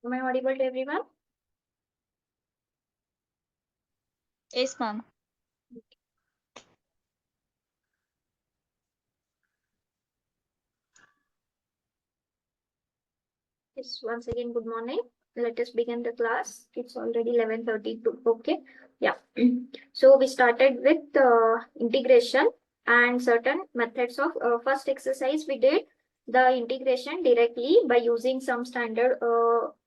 Am I audible to everyone? Yes, ma'am. Yes, once again, good morning. Let us begin the class. It's already 11:32. Okay. Yeah. So we started with integration and certain methods of first exercise. We did the integration directly by using some standard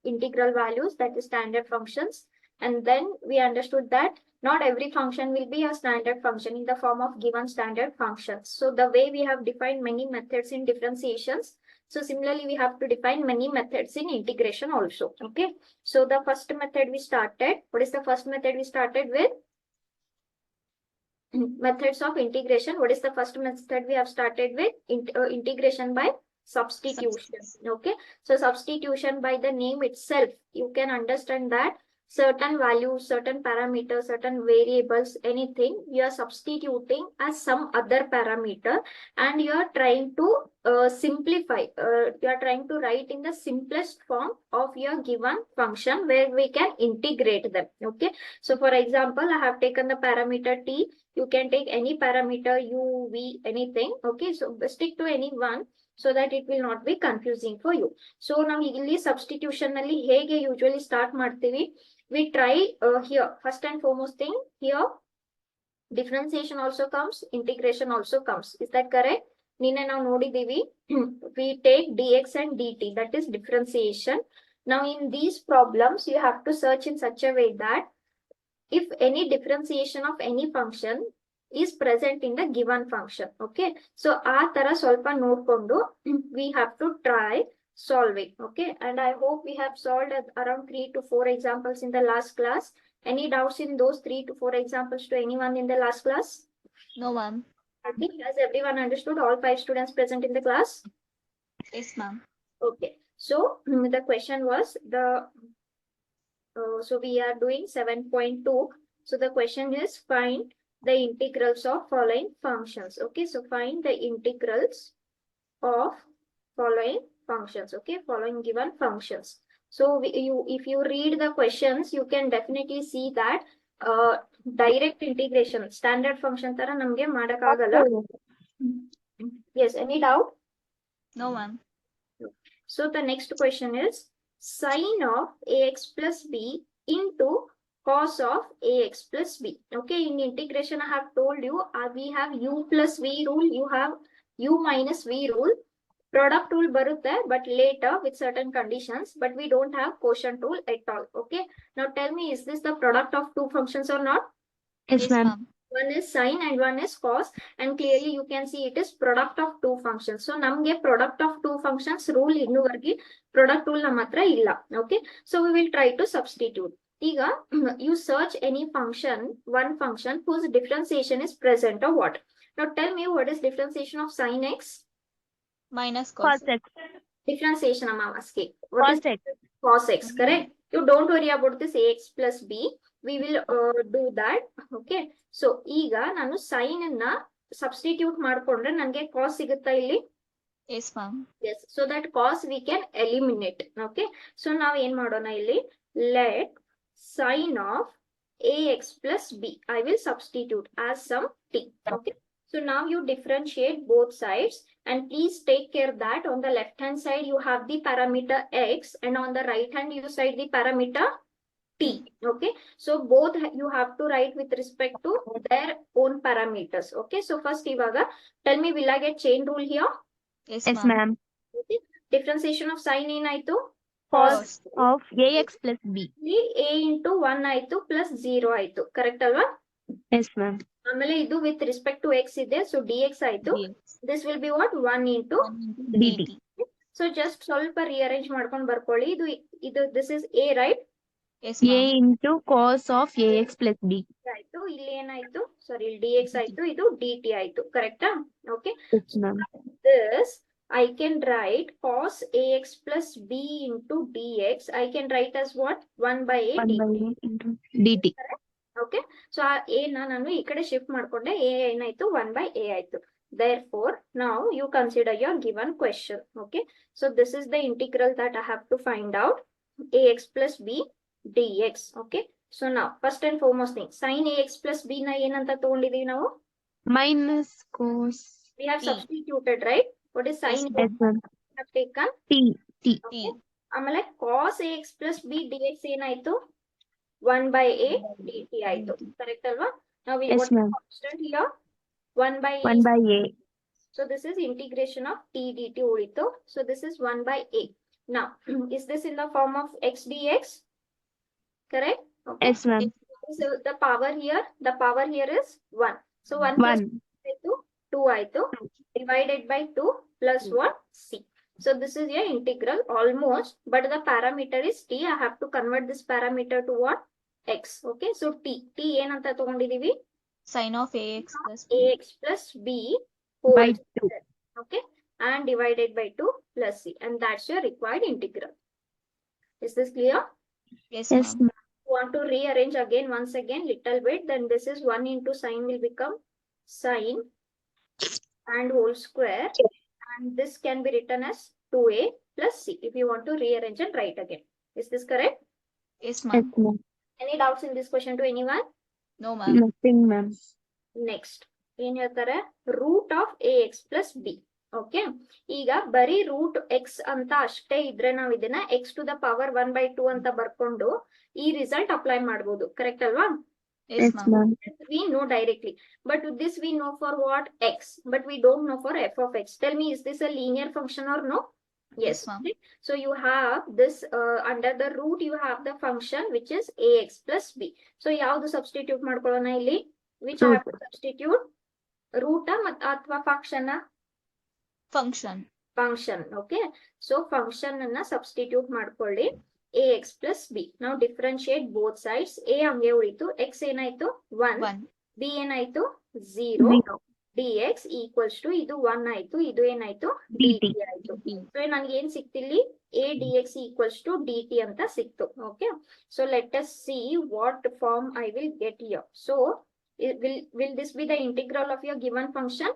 integral values, that is standard functions. And then we understood that not every function will be a standard function in the form of given standard functions. So the way we have defined many methods in differentiations, so similarly, we have to define many methods in integration also. Okay. So the first method we started. What is the first method we started with? Methods of integration. What is the first method we have started with? Integration by substitution. Okay. So substitution by the name itself, you can understand that certain values, certain parameters, certain variables, anything, you are substituting as some other parameter and you are trying to simplify, you are trying to write in the simplest form of your given function where we can integrate them. Okay. So for example, I have taken the parameter t. You can take any parameter u, v, anything. Okay. So stick to any one so that it will not be confusing for you. So now ಇಲ್ಲಿ substitution ನಲ್ಲಿ ಹೇಗೆ usually start ಮಾಡ್ತೀವಿ? We try here first and foremost thing here differentiation also comes, integration also comes. Is that correct? ನಿನ್ನೆ ನಾವು ನೋಡಿದೀವಿ we take dx and dt, that is differentiation. Now in these problems you have to search in such a way that if any differentiation of any function is present in the given function. Okay. So ಆ ತರ ಸ್ವಲ್ಪ ನೋಡ್ಕೊಂಡು we have to try solving. Okay. And I hope we have solved around 3 to 4 examples in the last class. Any doubts in those 3 to 4 examples to anyone in the last class? No, ma'am. Okay. Has everyone understood? All 5 students present in the class? Yes, ma'am. Okay. So the question was so we are doing 7.2. So the question is find the integrals of following functions. Okay. So find the integrals of following functions. Okay. Following given functions. So if you read the questions, you can definitely see that direct integration, standard function tara namge madakagala. Yes. Any doubt? No, ma'am. So the next question is sine of ax plus b into cos of ax plus b. Okay, in integration I have told you we have u plus v rule, you have u minus v rule. Product rule barutte, but later with certain conditions, but we don't have quotient rule at all. Okay, now tell me, is this the product of two functions or not? Yes, ma'am. One is sine and one is cos, and clearly you can see it is product of two functions. So namge product of two functions rule innuvargi product rule ನಮ್ಮ ಹತ್ರ ಇಲ್ಲ. Okay, so we will try to substitute. ಈಗ you search any function, one function whose differentiation is present or what. Now tell me, what is differentiation of sin x? Minus cos x. Differentiation I'm asking. Cos x. Cos x, correct? You don't worry about this ax plus b. We will do that. Okay. So ಈಗ ನಾನು sin ಅನ್ನ substitute ಮಾಡ್ಕೊಂಡ್ರೆ ನನಗೆ cos ಸಿಗುತ್ತಾ ಇಲ್ಲಿ? Yes, ma'am. Yes. So that cos we can eliminate. Okay. So ನಾವು ಏನ್ ಮಾಡೋಣ ಇಲ್ಲಿ? Let sin of ax plus b. I will substitute as some t. Okay. So now you differentiate both sides, and please take care that on the left hand side you have the parameter x and on the right hand you side the parameter t. Okay. So both you have to write with respect to their own parameters. Okay. So first ivaga tell me, will I get chain rule here? Yes, ma'am. Okay. Differentiation of sin ಏನಾಯ್ತು? Cos of ax plus b. a into 1 ಆಯ್ತು plus 0 ಆಯ್ತು. Correct ಅಲ್ವಾ? Yes, ma'am. ಆಮೇಲೆ ಇದು with respect to x ಇದೆ, so dx ಆಯ್ತು. This will be what? 1 into dt. So just ಸ್ವಲ್ಪ rearrange ಮಾಡ್ಕೊಂಡು ಬರ್ಕೊಳ್ಳಿ. ಇದು this is a, right? Yes, a ma'am. into cos of ax plus b. ಆಯ್ತು. ಇಲ್ಲಿ ಏನಾಯ್ತು? ಸಾರಿ, ಇಲ್ಲಿ dx ಆಯ್ತು, ಇದು dt ಆಯ್ತು. ಕರೆಕ್ಟಾ? Okay. Yes, ma'am. This I can write cos ax plus b into dx. I can write as what? 1 by a 1 by a into dt. Okay. So a na nanu ee kade shift ಮಾಡ್ಕೊಂಡೆ, a ಏನಾಯ್ತು? 1 by a ಆಯ್ತು. Therefore, now you consider your given question. Okay. So this is the integral that I have to find out. ax plus b dx. Okay, so now first and foremost thing, sin ax plus b na ಏನಂತ ತಗೊಂಡಿದೀವಿ ನಾವು? minus cos We have T. substituted, right? What is sin? Yes, S ma'am. We have taken T T T. ಆಮೇಲೆ cos ax plus b dx ಏನಾಯ್ತು? 1 by a dt ಆಯ್ತು. Correct ಅಲ್ವಾ? Now we Yes, what ma'am. constant here? 1 by 1 by a. So this is integration of t dt ಉಳಿತು. So this is 1 by a. Now, is this in the form of x dx? Correct? Okay. Yes, ma'am. So the power here is 1. So 1 plus 1. 2 ಆಯ್ತು. Divided by 2 plus 1 c. So this is your integral almost, but the parameter is t. I have to convert this parameter to what? X. Okay. So t ಏನಂತ ತಗೊಂಡಿದೀವಿ? Sin of ax plus b. ax plus b whole By 2. square. Okay, and divided by 2 plus c, and that's your required integral. Is this clear? Yes, Yes, ma'am. ma'am. Want to rearrange again once again little bit, then this is 1 into sine will become sine and whole square, and this can be written as 2a plus c if you want to rearrange and write again. Is this correct? Yes, Yes, ma'am. ma'am. Any doubts in this question to anyone? No, ma'am. Nothing, ma'am. Next ಏನ್ ಹೇಳ್ತಾರೆ? Root of ax plus b. Okay, ಈಗ ಬರೀ root x ಅಂತ ಅಷ್ಟೇ ಇದ್ರೆ ನಾವು ಇದನ್ನ x to the power 1 by 2 ಅಂತ ಬರ್ಕೊಂಡು ಈ ರಿಸಲ್ಟ್ ಅಪ್ಲೈ ಮಾಡ್ಬೋದು. ಕರೆಕ್ಟ್ ಅಲ್ವಾ? Yes, Yes, ma'am. ma'am. We know directly, but with this we know for what? X, but we don't know for f of x. Tell me, is this a linear function or no? Yes. Yes, ma'am. Okay. So you have this under the root you have the function which is ax plus b. So ಯಾವುದು substitute ಮಾಡ್ಕೊಳ್ಳೋಣ ಇಲ್ಲಿ? Which I have to substitute? Root ಅಥವಾ function? Function. Function. Okay. So function ಅನ್ನ substitute ಮಾಡ್ಕೊಳ್ಳಿ. ax plus b. Now differentiate both sides. a ಹಂಗೆ ಉಳಿತು, x ಏನಾಯ್ತು? 1. 1. b ಏನಾಯ್ತು? 0. 0. dx equals to ಇದು 1 ಆಯ್ತು, ಇದು ಏನಾಯ್ತು? dt. dt ಆಯ್ತು. T. ಸೊ ನನಗೆ ಏನ್ ಸಿಕ್ತಿಲ್ಲಿ? a dx equals to dt ಅಂತ ಸಿಕ್ತು. Okay, so let us see what form I will get here. So will this be the integral of your given function?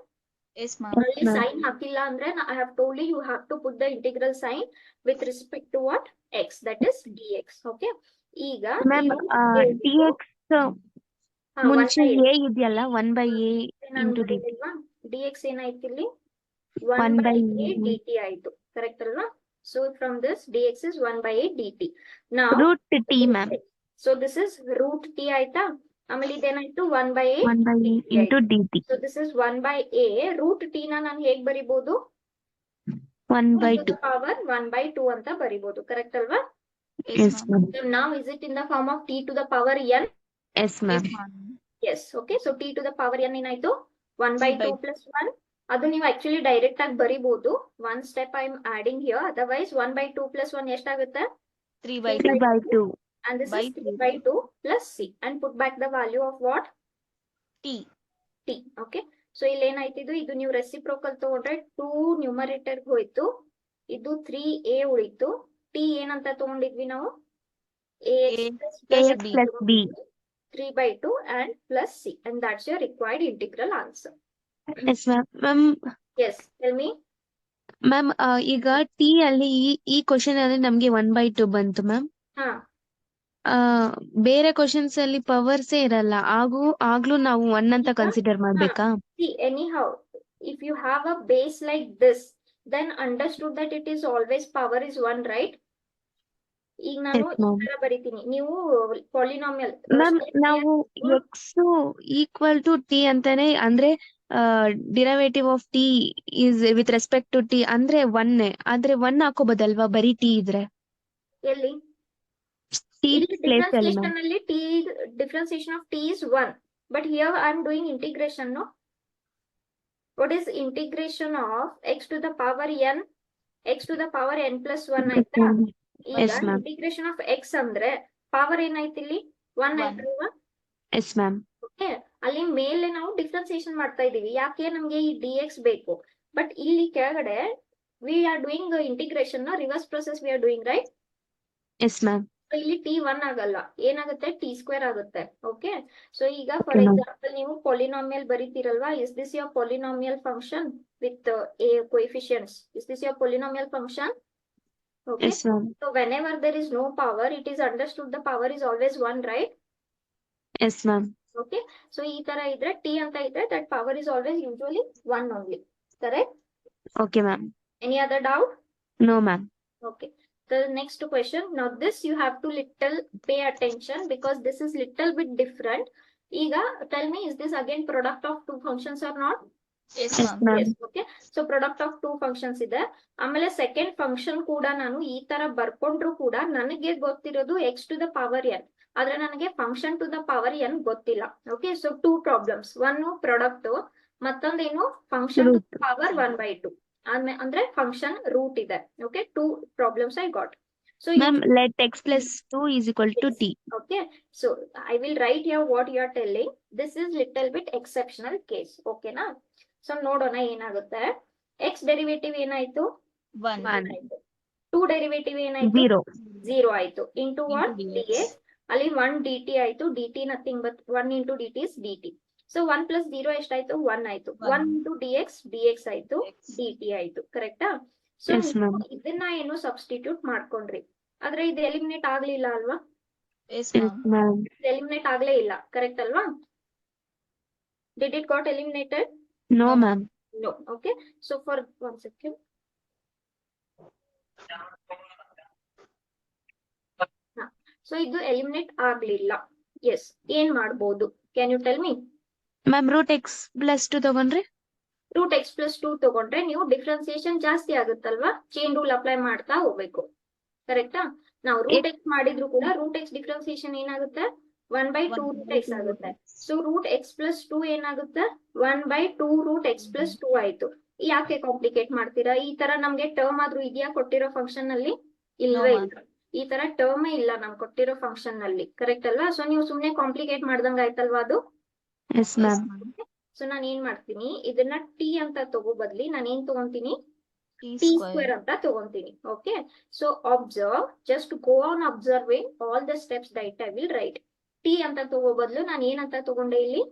Yes, ma'am. ಅಲ್ಲಿ ma'am. sign ಹಾಕಿಲ್ಲ ಅಂದ್ರೆ I have told you have to put the integral sign with respect to what? x, that is dx. Okay, ಈಗ Ma'am, dx ಮುಂಚೆ a ಇದೆಯಲ್ಲ 1 by a into dt. dx ಏನಾಯ್ತು ಇಲ್ಲಿ? 1 1 by by a dt ಆಯ್ತು. Correct ಅಲ್ವಾ? So from this dx is 1 by a dt. Now root t, ma'am. so this is root t ಆಯ್ತಾ? ಆಮೇಲೆ ಇದೇನಾಯ್ತು? 1 by a 1 by a into dt. So this is 1 by a. root t ನ ನಾನು ಹೇಗ್ ಬರಿಬಹುದು? 1 by 2. Power 1 by 2 ಅಂತ ಬರಿಬಹುದು. Correct ಅಲ್ವಾ? Yes, ma'am. So now is it in the form of t to the power n? Yes, ma'am. Yes, ma'am. Yes. Okay, so t to the power n ಏನಾಯ್ತು? 1 by 2 by plus 1. ಅದು ನೀವು actually direct ಆಗಿ ಬರಿಬಹುದು. One step I am adding here. Otherwise 1 by 2 plus 1 ಎಷ್ಟಾಗುತ್ತೆ? 3 by 3 by 2. And this By is 3 3. by 2 plus c. And put back the value of what? T. t. Okay. So ಇಲ್ಲಿ ಏನಾಯ್ತಿದು? ಇದು ನೀವು reciprocal ತಗೊಂಡ್ರೆ 2 numerator ಹೋಯ್ತು, ಇದು 3a ಉಳಿತು. t ಏನಂತ ತಗೊಂಡಿದ್ವಿ ನಾವು? ax plus ax plus b. 3 by 2 and plus c. And that's your required integral answer. Yes, ma'am. Ma'am, Yes, tell me. Ma'am ಈಗ ಟಿ ಅಲ್ಲಿ ಈ ಕ್ವಶನ್ ಅಲ್ಲಿ ನಮ್ಗೆ 1 by 2 ಬಂತು ಮ್ಯಾಮ್. ಹಾ, ಬೇರೆ ಕ್ವಶನ್ಸ್ ಅಲ್ಲಿ ಪವರ್ಸೇ ಇರಲ್ಲ, ಆಗ್ಲೂ ನಾವು 1 ಅಂತ ಕನ್ಸಿಡರ್ ಮಾಡ್ಬೇಕಾ? see, anyhow, if you have a base like this, then understood that it is always power is 1, right? ಈಗ ನಾನು Yes, ಈ ma'am. ತರ ಬರೀತೀನಿ, ನೀವು ಪಾಲಿನಾಮಿಯಲ್ ಮ್ಯಾಮ್ ನಾವು ಎಕ್ಸ್ ಈಕ್ವಲ್ ಟು ಟಿ ಅಂತಾನೆ ಅಂದ್ರೆ derivative of t is with respect to t ಅಂದ್ರೆ 1, ಆದ್ರೆ 1 ಹಾಕೋಬೋದಲ್ವಾ ಬರೀ ಟಿ ಇದ್ರೆ? ಎಲ್ಲಿ? ಟಿ ಇಲ್ಲಿ ಪ್ಲೇಸ್ ಅಲ್ಲಿ ಡಿಫ್ರೆನ್ಸಿಯೇಷನ್ ಅಲ್ಲಿ t differentiation of t is 1, but here I am doing integration, no? What is integration of x to the power n? x to the power n plus 1 ಆಯ್ತಾ? ಈಗ Yes, ma'am. integration of x ಅಂದ್ರೆ power ಏನಾಯ್ತು ಇಲ್ಲಿ? 1 One. ಆಯ್ತಲ್ವಾ? S ma'am. Okay, ಅಲ್ಲಿ ಮೇಲೆ ನಾವು differentiation ಮಾಡ್ತಾ ಇದೀವಿ, ಯಾಕೆ? ನಮ್ಗೆ ಈ dx ಬೇಕು. ಬಟ್ ಇಲ್ಲಿ ಕೆಳಗಡೆ we are doing integration reverse process we are doing, right? Yes ma'am. ಇಲ್ಲಿ t 1 ಆಗಲ್ಲ, ಏನಾಗುತ್ತೆ? t ಸ್ಕ್ವೇರ್ ಆಗುತ್ತೆ. ಓಕೆ, ಸೊ ಈಗ ಫಾರ್ Okay, ma'am. ಎಕ್ಸಾಂಪಲ್ ನೀವು ಪಾಲಿನಾಮಿಯಲ್ ಬರೀತಿರಲ್ವಾ, is this your polynomial function with a coefficients? Is this your polynomial function? Okay. Yes, ma'am. So whenever there is no power, it is understood the power is always 1, right? Yes, ma'am. Okay. So ಈ ತರ ಇದ್ರೆ t ಅಂತ ಇದ್ರೆ that power is always usually 1 only. Correct? Okay, ma'am. Any other doubt? No, ma'am. Okay. The next question. Now this you have to little pay attention because this is little bit different. ಈಗ tell me, is this again product of two functions or not? Yes, Yes, ma'am. ma'am. Yes. Okay. So product of two functions ಇದೆ. ಆಮೇಲೆ second function ಕೂಡ ನಾನು ಈ ತರ ಬರ್ಕೊಂಡ್ರು ಕೂಡ ನನಗೆ ಗೊತ್ತಿರೋದು x to the power n. ಆದ್ರೆ ನನಗೆ function to the power n ಗೊತ್ತಿಲ್ಲ. Okay. So two problems. One product, ಮತ್ತೊಂದೇನು ಫಂಕ್ಷನ್ ಟು ದ ಪವರ್ 1/2. ಅಂದ್ರೆ ಫಂಕ್ಷನ್ ರೂಟ್ ಇದೆ. Okay. Two problems I got. So Ma'am, let x plus 2 is equal to yes. t. Okay. So I will write here what you are telling. This is little bit exceptional case. Okay na? So ನೋಡೋಣ ಏನಾಗುತ್ತೆ. x derivative ಏನಾಯ್ತು? 1. 1. ಆಯ್ತು. 2 derivative ಏನಾಯ್ತು? 0. 0 ಆಯ್ತು. Into what? Into dx. dx. ಅಲ್ಲಿ 1 dt ಆಯ್ತು. dt nothing but 1 into dt is dt. So 1 plus 0 ಎಷ್ಟಾಯ್ತು? 1 ಆಯ್ತು. 1 into dx dx ಆಯ್ತು. dt ಆಯ್ತು. ಕರೆಕ್ಟಾ? So Yes, ma'am. ಇದನ್ನ ಏನು ಸಬ್ಸ್ಟಿಟ್ಯೂಟ್ ಮಾಡ್ಕೊಂಡ್ರಿ. ಆದ್ರೆ ಇದು ಎಲಿಮಿನೇಟ್ ಆಗ್ಲಿಲ್ಲ ಅಲ್ವಾ? Yes, Yes, ma'am. ma'am. Eliminate ಆಗ್ಲೇ ಇಲ್ಲ. ಕರೆಕ್ಟ್ ಅಲ್ವಾ? Did it got eliminated? No, No, ma'am. No. Okay. So for 1 second. So ಇದು ಎಲಿಮಿನೇಟ್ ಆಗ್ಲಿಲ್ಲ. ಎಸ್. ಏನ್ ಮಾಡ್ಬೋದು? Can you tell me? Ma'am, root x plus 2 ತಗೊಂಡ್ರಿ? ರೂಟ್ ಎಕ್ಸ್ ಪ್ಲಸ್ 2 ತಗೊಂಡ್ರೆ ನೀವು ಡಿಫ್ರೆನ್ಸಿಯೇಷನ್ ಜಾಸ್ತಿ ಆಗುತ್ತಲ್ವಾ? ಚೈನ್ ರೂಲ್ ಅಪ್ಲೈ ಮಾಡ್ತಾ ಹೋಗ್ಬೇಕು. ಕರೆಕ್ಟಾ? ನಾವು ರೂಟ್ ಎಕ್ಸ್ ಮಾಡಿದ್ರು ಕೂಡ ರೂಟ್ ಎಕ್ಸ್ ಡಿಫ್ರೆನ್ಸಿಯೇಷನ್ ಏನಾಗುತ್ತೆ? 1/2 ರೂಟ್ ಎಕ್ಸ್ ಆಗುತ್ತೆ. ಸೊ ರೂಟ್ ಎಕ್ಸ್ ಪ್ಲಸ್ 2 ಏನಾಗುತ್ತೆ? 1/2 ರೂಟ್ ಎಕ್ಸ್ ಪ್ಲಸ್ 2 ಆಯ್ತು. ಯಾಕೆ ಕಾಂಪ್ಲಿಕೇಟ್ ಮಾಡ್ತೀರಾ? ಈ ತರ ನಮ್ಗೆ ಟರ್ಮ್ ಆದ್ರೂ ಇದೆಯಾ ಕೊಟ್ಟಿರೋ ಫಂಕ್ಷನ್ ಅಲ್ಲಿ? ಇಲ್ವೇ No, ಇಲ್ಲ. ಈ ತರ ಟರ್ಮೇ ಇಲ್ಲ ನಮ್ ಕೊಟ್ಟಿರೋ ಫಂಕ್ಷನ್ ನಲ್ಲಿ. ಕರೆಕ್ಟ್ ಅಲ್ವಾ? ಸೊ ನೀವು ಸುಮ್ನೆ ಕಾಂಪ್ಲಿಕೇಟ್ ಮಾಡ್ದಂಗ ಆಯ್ತಲ್ವಾ ಅದು? Yes, Yes, ma'am. ma'am. So ನಾನು ಏನ್ ಮಾಡ್ತೀನಿ, ಇದನ್ನ ಟಿ ಅಂತ ತಗೋ ಬದ್ಲಿ ನಾನು ಏನ್ ತಗೊಂತೀನಿ? T t square. ಸ್ಕ್ವೇರ್ ಅಂತ ತಗೊಂತೀನಿ. Okay. So observe, just go on observing all the steps that I will write. T ಅಂತ ತಗೋ ಬದ್ಲು ನಾನು ಏನಂತ ತಗೊಂಡೆ ಇಲ್ಲಿ?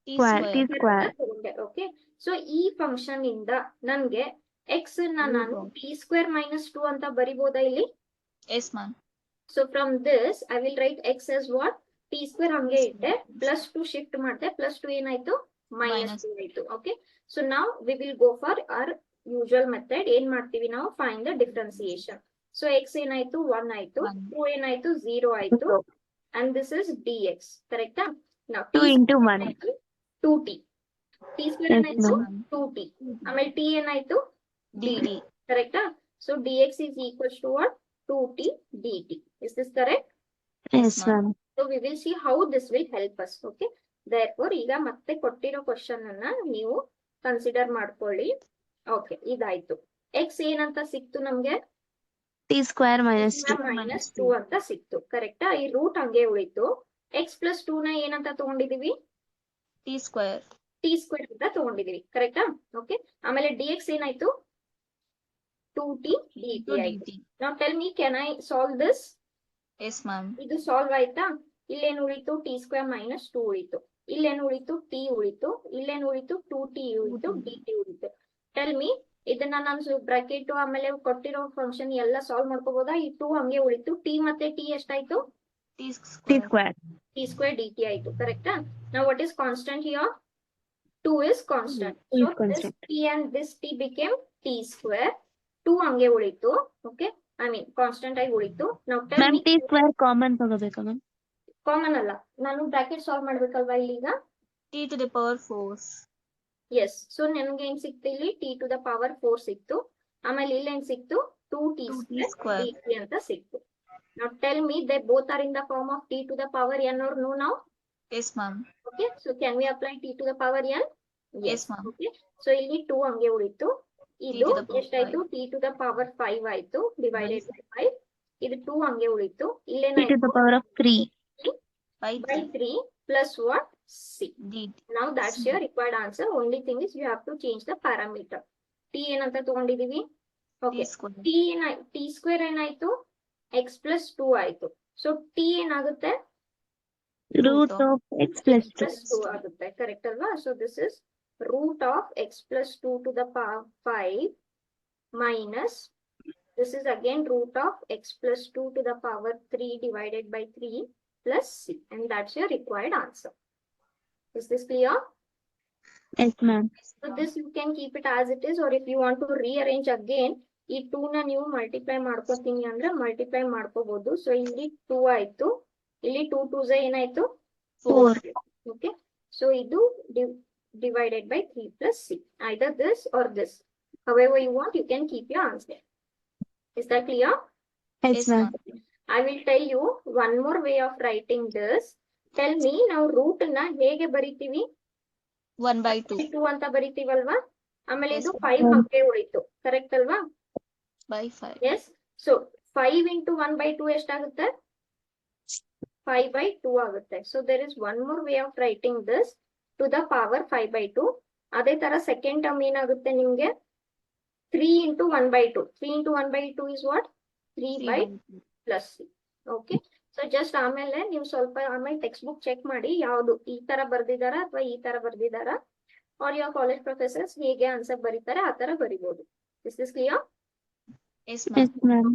T Square. T square. square. ತಗೊಂಡೆ. ಓಕೆ. ಸೊ ಈ ಫಂಕ್ಷನ್ ಇಂದ ನನ್ಗೆ ಎಕ್ಸ್ ನ ನಾನು ಟಿ ಸ್ಕ್ವೇರ್ ಮೈನಸ್ 2 ಅಂತ ಬರಿಬೋದಾ ಇಲ್ಲಿ? Yes, ma'am. So from this I will write x is what? T square ಹಂಗೆ ಇಟ್ಟೆ, ಪ್ಲಸ್ 2 ಶಿಫ್ಟ್ ಮಾಡಿದೆ, ಪ್ಲಸ್ 2 ಏನಾಯ್ತು? ಮೈನಸ್ 2 ಆಯ್ತು. ಓಕೆ. ಸೊ ನಾವ್ we will go for our usual method. ಏನ್ ಮಾಡ್ತೀವಿ ನಾವು? Find the differentiation. So X ಏನಾಯ್ತು? 1 ಆಯ್ತು. 1. 2 ಏನಾಯ್ತು? 0 ಆಯ್ತು. And this is dx. ಕರೆಕ್ಟಾ? ನಾವು 2 into 1. 2t. T square Yes, ಏನಾಯ್ತು? ma'am. 2t. ಆಮೇಲೆ t ಏನಾಯ್ತು? dt. ಕರೆಕ್ಟಾ? So dx is equals to what? 2t dt. Is this correct? Yes, ma'am. So we will see how this will help us. Okay. Therefore, ಈಗ ಮತ್ತೆ ಕೊಟ್ಟಿರೋ question ಅನ್ನ ನೀವು consider ಮಾಡ್ಕೊಳ್ಳಿ. ಓಕೆ. ಇದಾಯ್ತು. ಎಕ್ಸ್ ಏನಂತ ಸಿಕ್ತು ನಮ್ಗೆ? T square minus 2. ಮೈನಸ್ 2 ಅಂತ ಸಿಕ್ತು. ಕರೆಕ್ಟಾ? ಈ ರೂಟ್ ಹಂಗೆ ಉಳಿತು. ಎಕ್ಸ್ ಪ್ಲಸ್ 2 ನ ಏನಂತ ತಗೊಂಡಿದೀವಿ? T square. ಟಿ ಸ್ಕ್ವೇರ್ ಅಂತ ತಗೊಂಡಿದೀವಿ. ಕರೆಕ್ಟಾ? ಓಕೆ. ಆಮೇಲೆ dx ಏನಾಯ್ತು? 2t dt 2 ಆಯ್ತು. dt. Now tell me, can I solve this? Yes, ma'am. ಇದು ಸಾಲ್ವ್ ಆಯ್ತಾ? ಇಲ್ಲೇನು ಉಳಿತು? ಟಿ ಸ್ಕ್ವೇರ್ ಮೈನಸ್ 2 ಉಳಿತು. ಇಲ್ಲೇನು ಉಳಿತು? ಟಿ ಉಳಿತು. ಇಲ್ಲೇನು ಉಳಿತು? 2t ಉಳಿತು. dt ಉಳಿತು. ಟೆಲ್ ಮಿ, ಇದನ್ನ ನಾನು ಬ್ರಾಕೆಟ್ ಆಮೇಲೆ ಕೊಟ್ಟಿರೋ ಫಂಕ್ಷನ್ ಎಲ್ಲ ಸಾಲ್ವ್ ಮಾಡ್ಕೋಬಹುದಾ? ಈ 2 ಹಂಗೆ ಉಳಿತು. ಟಿ ಮತ್ತೆ ಟಿ ಎಷ್ಟಾಯ್ತು? T T square. square. T square dt ಆಯ್ತು. ಕರೆಕ್ಟಾ? Now what is constant here? 2 is constant. Two So is constant. this t and this t became t square. 2 ಹಂಗೆ ಉಳಿತು. ಓಕೆ. ಐ ಮೀನ್ ಕಾನ್ಸ್ಟೆಂಟ್ ಆಗಿ ಉಳಿತು. Now tell Ma'am, me, T square common ತಗೋಬೇಕಾ ma'am? Common ಅಲ್ಲ, ನಾನು bracket solve ಮಾಡ್ಬೇಕಲ್ವಾ ಇಲ್ಲಿಗ? T to the power 4. Yes. So ನಮ್ಗೆ ಏನ್ ಸಿಕ್ತು ಇಲ್ಲಿ? ಟಿ ಟು ದ ಪವರ್ 4 ಸಿಕ್ತು. ಆಮೇಲೆ ಇಲ್ಲಿ ಏನ್ ಸಿಕ್ತು? 2t 2t square. dt ಅಂತ ಸಿಕ್ತು. Now tell me, they both are in the form of t to the power n or no now? Yes, ma'am. Okay. So can we apply t to the power n? Yes, ma'am. Okay. So ಇಲ್ಲಿ 2 ಹಂಗೆ ಉಳಿತು. ಇದು to the power ಎಷ್ಟಾಯ್ತು? t to the power 5 ಆಯ್ತು. Divided by 5. ಇದು 2 ಹಂಗೆ ಉಳಿತು. T to ಇಲ್ಲೇನಾಯ್ತು? the power of 3. By by 3 plus what? c. dt. Now that's your required answer. Only thing is you have to change the parameter. t ಏನಂತ ತಗೊಂಡಿದೀವಿ? T Okay. square. t square ಏನಾಯ್ತು? x plus 2 ಆಯ್ತು. So t ಏನಾಗುತ್ತೆ? Root of x plus 2. plus 2 ಆಗುತ್ತೆ. Correct ಅಲ್ವಾ? So this is root of x plus 2 to the power 5 minus This is again root of x plus 2 to the power 3 divided by 3 plus c, and that's your required answer. Is this clear? Yes, ma'am. So this you can keep it as it is, or if you want to rearrange again, ಈ 2 ನ ನೀವು multiply ಮಾಡ್ಕೋತೀನಿ ಅಂದ್ರೆ multiply ಮಾಡ್ಕೋಬಹುದು. So ಇಲ್ಲಿ 2 ಆಯ್ತು, ಇಲ್ಲಿ 2 2s ಏನಾಯ್ತು 4. Okay, so ಇದು divided by 3 plus c, either this or this, however you want, you can keep your answer. Is that clear? Yes, Yes, ma'am. ma'am. I will tell you one more way of writing this. Tell me, ನಾವು root ನ ಹೇಗೆ ಬರಿತೀವಿ? 1/2 2 ಅಂತ ಬರಿತೀವಲ್ವಾ, ಆಮೇಲೆ Yes, ಇದು ma'am. 5 ಅಂಕೆ ಉಳಿತು, correct ಅಲ್ವಾ? by 5. Yes, so 5 into 1/2 ಎಷ್ಟಾಗುತ್ತೆ? 5/2 ಆಗುತ್ತೆ. So there is one more way of writing this, to the power 5/2. ಅದೇ ತರ ಸೆಕೆಂಡ್ ಟರ್ಮ್ ಏನಾಗುತ್ತೆ ನಿಮ್ಗೆ? 3 into 1/2. 3 into 1/2 is what? 3/2 plus c. Okay, so just ಆಮೇಲೆ ನೀವು ಸ್ವಲ್ಪ ಆಮೇಲೆ ಟೆಕ್ಸ್ಟ್ ಬುಕ್ ಚೆಕ್ ಮಾಡಿ ಯಾವುದು ಈ ತರ ಬರ್ದಿದಾರ ಅಥವಾ ಈ ತರ ಬರ್ದಿದಾರ, or your college professors ಹೇಗೆ ಆನ್ಸರ್ ಬರೀತಾರೆ ಆ ತರ ಬರಿಬಹುದು. Is this clear? Yes, Yes, ma'am. ma'am.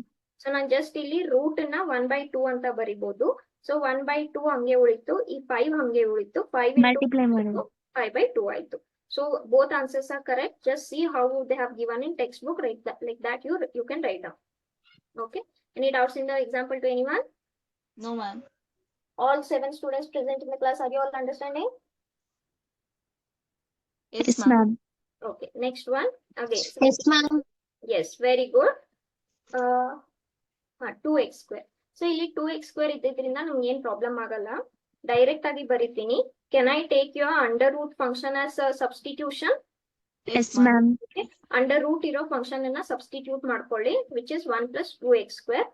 So ನಾನು ಜಸ್ಟ್ ಇಲ್ಲಿ ರೂಟ್ ನ 1/2 ಅಂತ ಬರಿಬಹುದು. ಸೊ 1/2 ಹಂಗೆ ಉಳಿತು, ಈ 5 ಹಂಗೆ ಉಳಿತು, 5 into Multiply ಮಾಡೋದು. 5/2 ಆಯ್ತು. So both answers are correct. Just see how they have given in textbook, like that you can write down. Okay, any doubts in the example to anyone? No, ma'am. All 7 students present in the class, are you all understanding? Yes, Yes, ma'am. ma'am. Okay, next one again. Yes, ma'am. Yes, very good. 2x square. So ಇಲ್ಲಿ 2x square ಇದ್ದಿದ್ರಿಂದ ನಮ್ಗೆ ಏನ್ problem ಆಗಲ್ಲ, direct ಆಗಿ ಬರಿತೀನಿ. Can I take your under root function as a substitution? Yes, ma'am. Under root ಇರೋ function ಅನ್ನ substitute ಮಾಡ್ಕೊಳ್ಳಿ, which is 1 plus 2x square.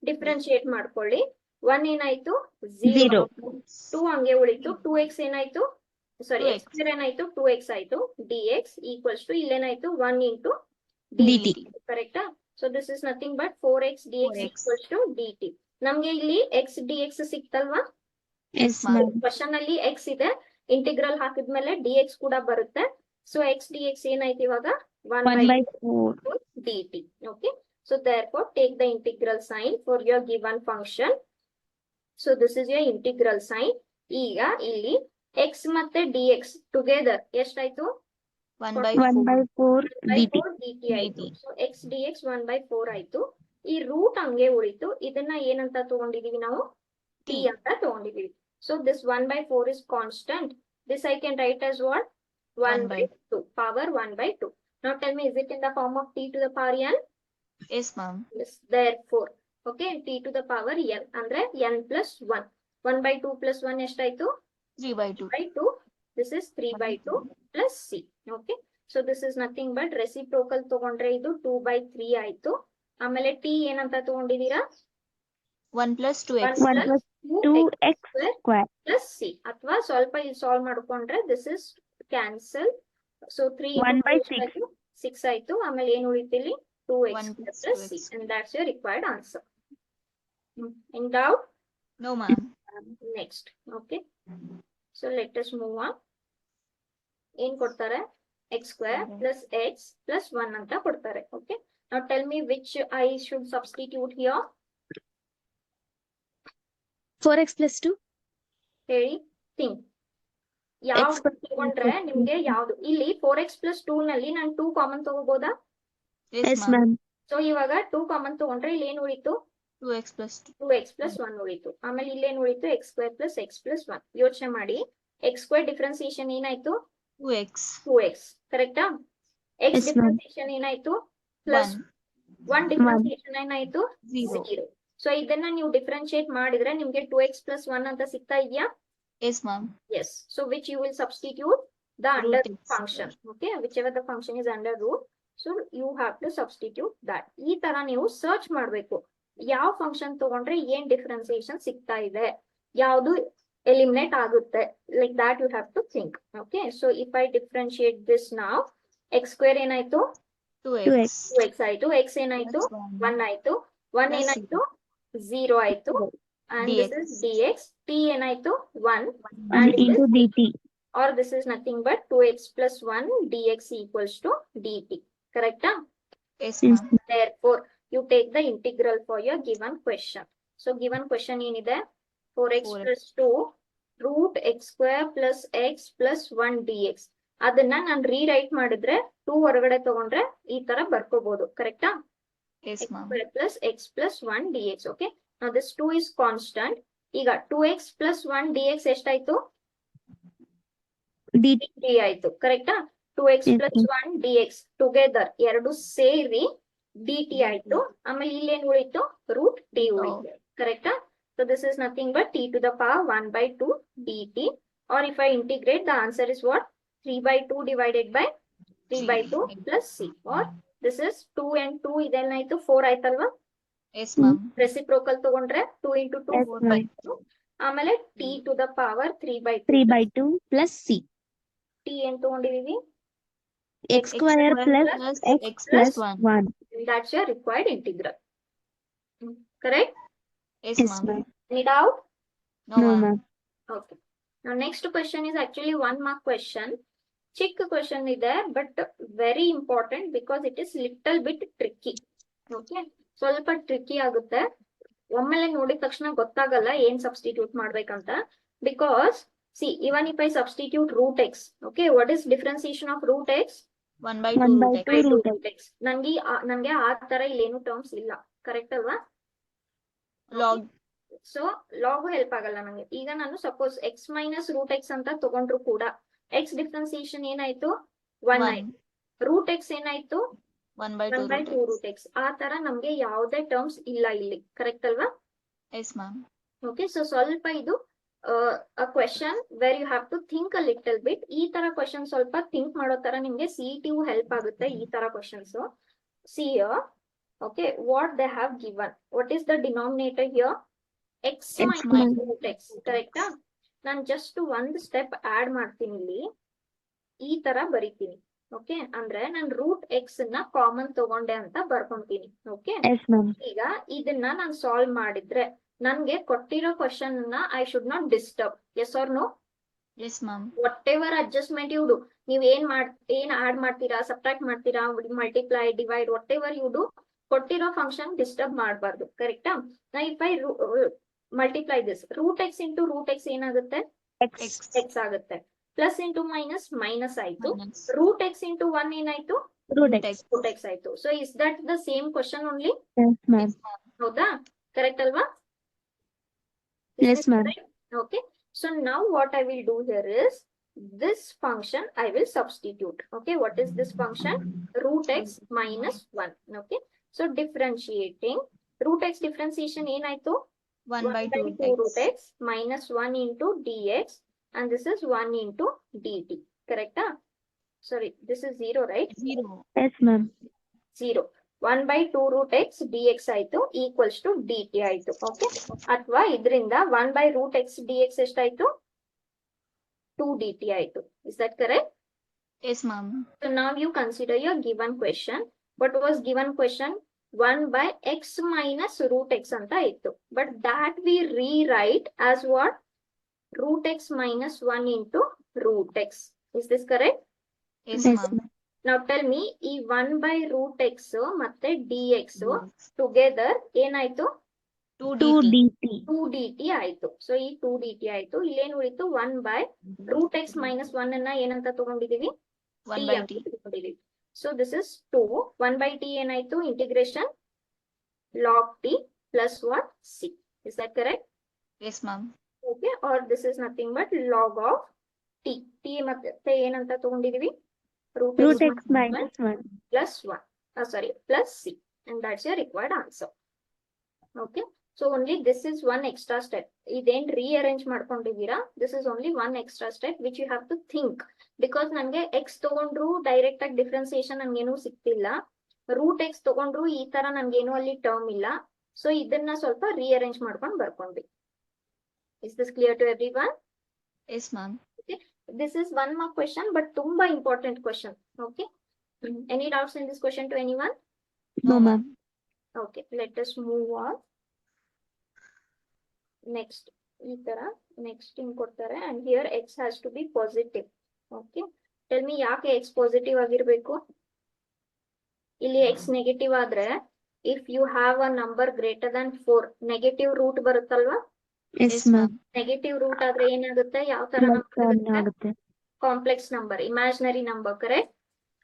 Differentiate ಮಾಡ್ಕೊಳ್ಳಿ. 1 ಏನಾಯ್ತು 0, 2 ಹಂಗೆ ಉಳಿತು, 2x ಏನಾಯ್ತು, ಸಾರಿ x square ಏನಾಯ್ತು 2x ಆಯ್ತು, dx equals to ಇಲ್ಲೇನಾಯ್ತು 1 into dt. ಕರೆಕ್ಟಾ? So this is nothing but 4x dx 4x. equals to dt. ನಮ್ಗೆ ಇಲ್ಲಿ x dx ಸಿಕ್ತಲ್ವಾ? Yes, ma'am. Question ಅಲ್ಲಿ x ಇದೆ, ಇಂಟಿಗ್ರಲ್ ಹಾಕಿದ್ಮೇಲೆ dx ಕೂಡ ಬರುತ್ತೆ. ಸೊ x dx ಏನಾಯ್ತು ಇವಾಗ 1/4. dt. Okay, so therefore take the integral sign for your given function. So this is your integral sign. ಈಗ ಇಲ್ಲಿ x ಮತ್ತೆ dx together ಎಷ್ಟಾಯ್ತು? 1/4 dt. dt ಆಯ್ತು. ಸೊ x dx 1/4 ಆಯ್ತು. ಈ ರೂಟ್ ಹಂಗೆ ಉಳಿತು, ಇದನ್ನ ಏನಂತ ತಗೊಂಡಿದೀವಿ ನಾವು? t ಅಂತ ತಗೊಂಡಿದೀವಿ. So this 1/4 is constant. This I can write as what? 1/2, power 1/2. Now tell me, is it in the form of t to the power n? Yes, ma'am. Yes, therefore, okay, t to the power n ಅಂದ್ರೆ n plus 1. 1/2 plus 1 ಎಷ್ಟಾಯ್ತು? 3/2. 2. This is 3/2 plus c. Okay, so this is nothing but reciprocal ತಗೊಂಡ್ರೆ ಇದು 2/3 ಆಯ್ತು. ಆಮೇಲೆ t ಏನಂತ ತಗೊಂಡಿದೀರಾ? 1 plus 2x. 1 plus 2x square. plus c. ಅಥವಾ ಸ್ವಲ್ಪ ಇಲ್ಲಿ ಸಾಲ್ವ್ ಮಾಡ್ಕೊಂಡ್ರೆ this is cancel. So 3 1/6. 6 ಆಯ್ತು. ಆಮೇಲೆ ಏನು ಉಳಿತಿಲ್ಲಿ 2x 1 plus plus c, 2x. and that's your required answer. In doubt? No, ma'am. Next. Okay, so let us move on. ಏನ್ ಕೊಡ್ತಾರೆ? x square plus x plus 1 ಅಂತ ಕೊಡ್ತಾರೆ. Okay, now tell me which I should substitute here. 4x plus 2. ಹೇಳಿ, think. ಯಾವ X plus ತಗೊಂಡ್ರೆ ನಿಮ್ಗೆ ಯಾವ್ದು? ಇಲ್ಲಿ 4x plus 2 ನಲ್ಲಿ ನಾನು 2 ಕಾಮನ್ ತಗೋಬಹುದಾ? Yes, Yes, ma'am. ma'am. So ಇವಾಗ 2 ಕಾಮನ್ ತಗೊಂಡ್ರೆ ಇಲ್ಲಿ ಏನ್ ಉಳಿತು? 2x plus 2. 2x plus 1 ಉಳಿತು. ಆಮೇಲೆ ಇಲ್ಲೇನ್ ಉಳಿತು? x square plus x plus 1. ಯೋಚನೆ ಮಾಡಿ, x square ಡಿಫ್ರೆನ್ಸಿಯೇಷನ್ ಏನಾಯ್ತು? 2x. 2x, ಕರೆಕ್ಟಾ? x Yes, ma'am. ಡಿಫ್ರೆನ್ಸಿಯೇಷನ್ ಏನಾಯ್ತು? ಪ್ಲಸ್ 1 ಡಿಫ್ರೆನ್ಸಿಯೇಷನ್ ಏನಾಯ್ತು? 0. 0. ಸೊ ಇದನ್ನ ನೀವು ಡಿಫ್ರೆನ್ಶಿಯೇಟ್ ಮಾಡಿದ್ರೆ ನಿಮ್ಗೆ 2x plus 1 ಅಂತ ಸಿಗ್ತಾ ಇದೆಯಾ? Yes, ma'am. Yes. So which you will substitute? The under Root root x. function. Okay, whichever the function is under root. So you have to substitute that. ಈ ತರ ನೀವು ಸರ್ಚ್ ಮಾಡ್ಬೇಕು, ಯಾವ ಫಂಕ್ಷನ್ ತಗೊಂಡ್ರೆ ಏನ್ ಡಿಫ್ರೆನ್ಸಿಯೇಷನ್ ಸಿಗ್ತಾ ಇದೆ, ಯಾವ್ದು ಎಲಿಮಿನೇಟ್ ಆಗುತ್ತೆ. Like that you have to think. Okay, so if I differentiate this now, x square ಏನಾಯ್ತು? 2x. 2x ಆಯ್ತು. x ಏನಾಯ್ತು? 1 ಆಯ್ತು. 1 Plus ಏನಾಯ್ತು? 0 ಆಯ್ತು. And this dx. is dx. t ಏನಾಯ್ತು? 1. And this Into dt. or this is nothing but 2x plus 1 dx equals to dt. Correct? Yes, Yes, ma'am. Therefore, you take the integral for your given question. So given question ಏನಿದೆ 4x 4x. plus 2 root x square plus x plus 1 dx. ಅದನ್ನ ನಾನು rewrite ಮಾಡಿದ್ರೆ 2 ಹೊರಗಡೆ ತಗೊಂಡ್ರೆ ಈ ತರ ಬರ್ಕೋಬಹುದು, ಕರೆಕ್ಟಾ? Yes, x ma'am. square plus x plus 1 dx. Okay, now this 2 is constant. ಈಗ 2x plus 1 dx ಎಷ್ಟಾಯ್ತು? dt ಆಯ್ತು, ಕರೆಕ್ಟಾ? 2x Yes, plus ma'am. 1 dx together ಎರಡು ಸೇರಿ dt ಆಯ್ತು. ಆಮೇಲೆ ಇಲ್ಲೇನ್ ಉಳಿತು? ರೂಟ್ t ಉಳಿತು, ಕರೆಕ್ಟಾ? So this is nothing but t to the power 1 by 2 dt, or if I integrate, the answer is what? 3 by 2 divided by 3 by 2 plus c, or this is 2 and 2 ಇದೆಲ್ಲಾಯ್ತು 4 ಆಯ್ತಲ್ವಾ? Yes, ma'am. Reciprocal ತಗೊಂಡ್ರೆ 2 into 2 Yes, 4 by ma'am. 2. ಆಮೇಲೆ t to the power 3 by 2. 3 by 2 plus c. t ಏನ್ ತಗೊಂಡಿದೀವಿ? X square plus x plus 1. That's your required integral. Correct? Yes, Yes, ma'am. ma'am. Any doubt? No, No, ma'am. ma'am. Okay. Now next question is actually 1 mark question. ಚಿಕ್ಕ question ಇದೆ, but very important because it is little bit tricky. Okay, ಸ್ವಲ್ಪ tricky ಆಗುತ್ತೆ. ಒಮ್ಮೆಲೆ ನೋಡಿದ ತಕ್ಷಣ ಗೊತ್ತಾಗಲ್ಲ ಏನ್ substitute ಮಾಡ್ಬೇಕಂತ. Because see, even if I substitute root x, okay, what is differentiation of root x? 1 by 1 2 by root x. 2 root x. Root x. ನಂಗೆ ಆ ತರ ಇಲ್ಲೇನು ಟರ್ಮ್ಸ್ ಇಲ್ಲ, ಕರೆಕ್ಟ್ ಅಲ್ವಾ? Log. ಸೊ ಲಾಗು ಹೆಲ್ಪ್ ಆಗಲ್ಲ ನಂಗೆ. ಈಗ ನಾನು suppose x minus root x ಅಂತ ತಗೊಂಡ್ರು ಕೂಡ ಎಕ್ಸ್ ಡಿಫ್ರೆನ್ಸಿಯೇಷನ್ ಏನಾಯ್ತು? 1 ಆಯ್ತು. ರೂಟ್ ಎಕ್ಸ್ ಏನಾಯ್ತು? 1 by 2 1 by root 2 x. Root x. ಆ ತರ ನಮ್ಗೆ ಯಾವುದೇ ಟರ್ಮ್ಸ್ ಇಲ್ಲ ಇಲ್ಲಿ, ಕರೆಕ್ಟ್ ಅಲ್ವಾ? Yes, ma'am. ಓಕೆ, ಸೊ ಸ್ವಲ್ಪ ಇದು a question where you have to think a little bit. ಈ ತರ ಕ್ವಶನ್ ಸ್ವಲ್ಪ ಥಿಂಕ್ ಮಾಡೋ ತರ ನಿಮ್ಗೆ CET ಹೆಲ್ಪ್ ಆಗುತ್ತೆ ಈ ತರ questions. See here, okay, what they have given. What is the denominator here? x minus minus root x, ಕರೆಕ್ಟಾ? ನಾನು ಜಸ್ಟ್ ಒಂದು ಸ್ಟೆಪ್ ಆಡ್ ಮಾಡ್ತೀನಿ ಇಲ್ಲಿ, ಈ ತರ ಬರಿತೀನಿ. ಓಕೆ, ಅಂದ್ರೆ ನಾನು ರೂಟ್ ಎಕ್ಸ್ ನ ಕಾಮನ್ ತಗೊಂಡೆ ಅಂತ ಬರ್ಕೊಂತೀನಿ. Okay, Yes, ma'am. ಈಗ ಇದನ್ನ ನಾನು ಸಾಲ್ವ್ ಮಾಡಿದ್ರೆ ನನ್ಗೆ ಕೊಟ್ಟಿರೋ ಕ್ವಶನ್ ನ I should not disturb. Yes or no? Yes, ma'am. Whatever adjustment you do, ನೀವ್ ಏನ್ ಆಡ್ ಮಾಡ್ತೀರಾ, ಸಬ್ಟ್ರಾಕ್ಟ್ ಮಾಡ್ತೀರಾ, multiply, divide, whatever you do, ಕೊಟ್ಟಿರೋ ಫಂಕ್ಷನ್ ಡಿಸ್ಟರ್ಬ್ ಮಾಡಬಾರ್ದು, ಕರೆಕ್ಟಾ? ನಾ if I multiply this root x into root x ಏನಾಗುತ್ತೆ? X. X ಆಗುತ್ತೆ. ಪ್ಲಸ್ ಇಂಟು ಮೈನಸ್ ಮೈನಸ್ ಆಯ್ತು. Minus. ರೂಟ್ ಎಕ್ಸ್ ಇಂಟು 1 ಏನಾಯ್ತು? Root Root x. x. Root x ಆಯ್ತು. So is that the same question only? Yes, ma'am. ಹೌದಾ? Correct ಅಲ್ವಾ? Yes, ma'am. Okay, so now what I will do here is this function I will substitute. Okay, what is this function? Root x minus 1. Okay, so differentiating root x differentiation ಏನಾಯ್ತು? 1 by 2 root root x minus 1 into dx, and this is 1 into dt. Correct? Sorry, this is 0, right? 0. Yes, ma'am. 0. 1 by 2 root x dx ಆಯ್ತು equals to dt ಆಯ್ತು. Okay, ಅಥವಾ ಇದರಿಂದ 1 by root x dx ಎಷ್ಟಾಯ್ತು? 2 dt ಆಯ್ತು. Is that correct? Yes, ma'am. So now you consider your given question. What was given question? 1 by x minus root x ಅಂತ ಇತ್ತು. But that we rewrite as what? Root x minus 1 into root x. Is this correct? Yes, Yes, ma'am. ma'am. Now tell me, ಈ 1 by root x ಮತ್ತೆ dx together ಏನಾಯ್ತು? 2 2 dt. dt. 2 dt ಆಯ್ತು. So ಈ 2 dt ಆಯ್ತು. ಇಲ್ಲೇನು ಉಳಿತು? 1 by root x minus 1 ಅನ್ನ ಏನಂತ ತಗೊಂಡಿದೀವಿ? 1 t by ಅಂತ t. ತಗೊಂಡಿದೀವಿ. So this is 2. 1 by t ಏನಾಯ್ತು? Integration log t plus what? c. Is that correct? Yes, ma'am. Okay, or this is nothing but log of t. t ಮತ್ತೆ ಏನಂತ ತಗೊಂಡಿದೀವಿ? Root x minus 1. plus 1. Sorry, plus c. And that's your required answer. Okay, so only this is one extra step. ಇದೇನ್ rearrange ಮಾಡ್ಕೊಂಡಿದ್ದೀರಾ? This is only one extra step which you have to think. Because ನನಗೆ x ತಗೊಂಡ್ರು direct ಆಗಿ differentiation ನನ್ಗೇನು ಸಿಕ್ತಿಲ್ಲ. Root X ತಗೊಂಡ್ರು ಈ ತರ ನನ್ಗೇನು ಅಲ್ಲಿ ಟರ್ಮ್ ಇಲ್ಲ. ಸೊ ಇದನ್ನ ಸ್ವಲ್ಪ rearrange ಮಾಡ್ಕೊಂಡು ಬರ್ಕೊಂಡ್ವಿ. Is this clear to everyone? Yes, ma'am. This is one more question, but ತುಂಬಾ important question. Okay. Any doubts in this question to anyone? No, ma'am. Okay, let us move on. Next, ಈ ತರ next ಹಿಂಗ್ ಕೊಡ್ತಾರೆ, and here x has to be positive. Okay, tell me ಯಾಕೆ x positive ಆಗಿರ್ಬೇಕು? ಇಲ್ಲಿ x negative ಆದ್ರೆ if you have a number greater than 4 negative root ಬರುತ್ತಲ್ವಾ? Yes Yes, ma'am ma'am. Negative root ಆದ್ರೆ ಏನಾಗುತ್ತೆ? ಯಾವ ತರ ಪ್ಲಸ್ ನಂಬರ್ ಆಗುತ್ತೆ? ಆಗುತ್ತೆ. Complex number, imaginary number, correct?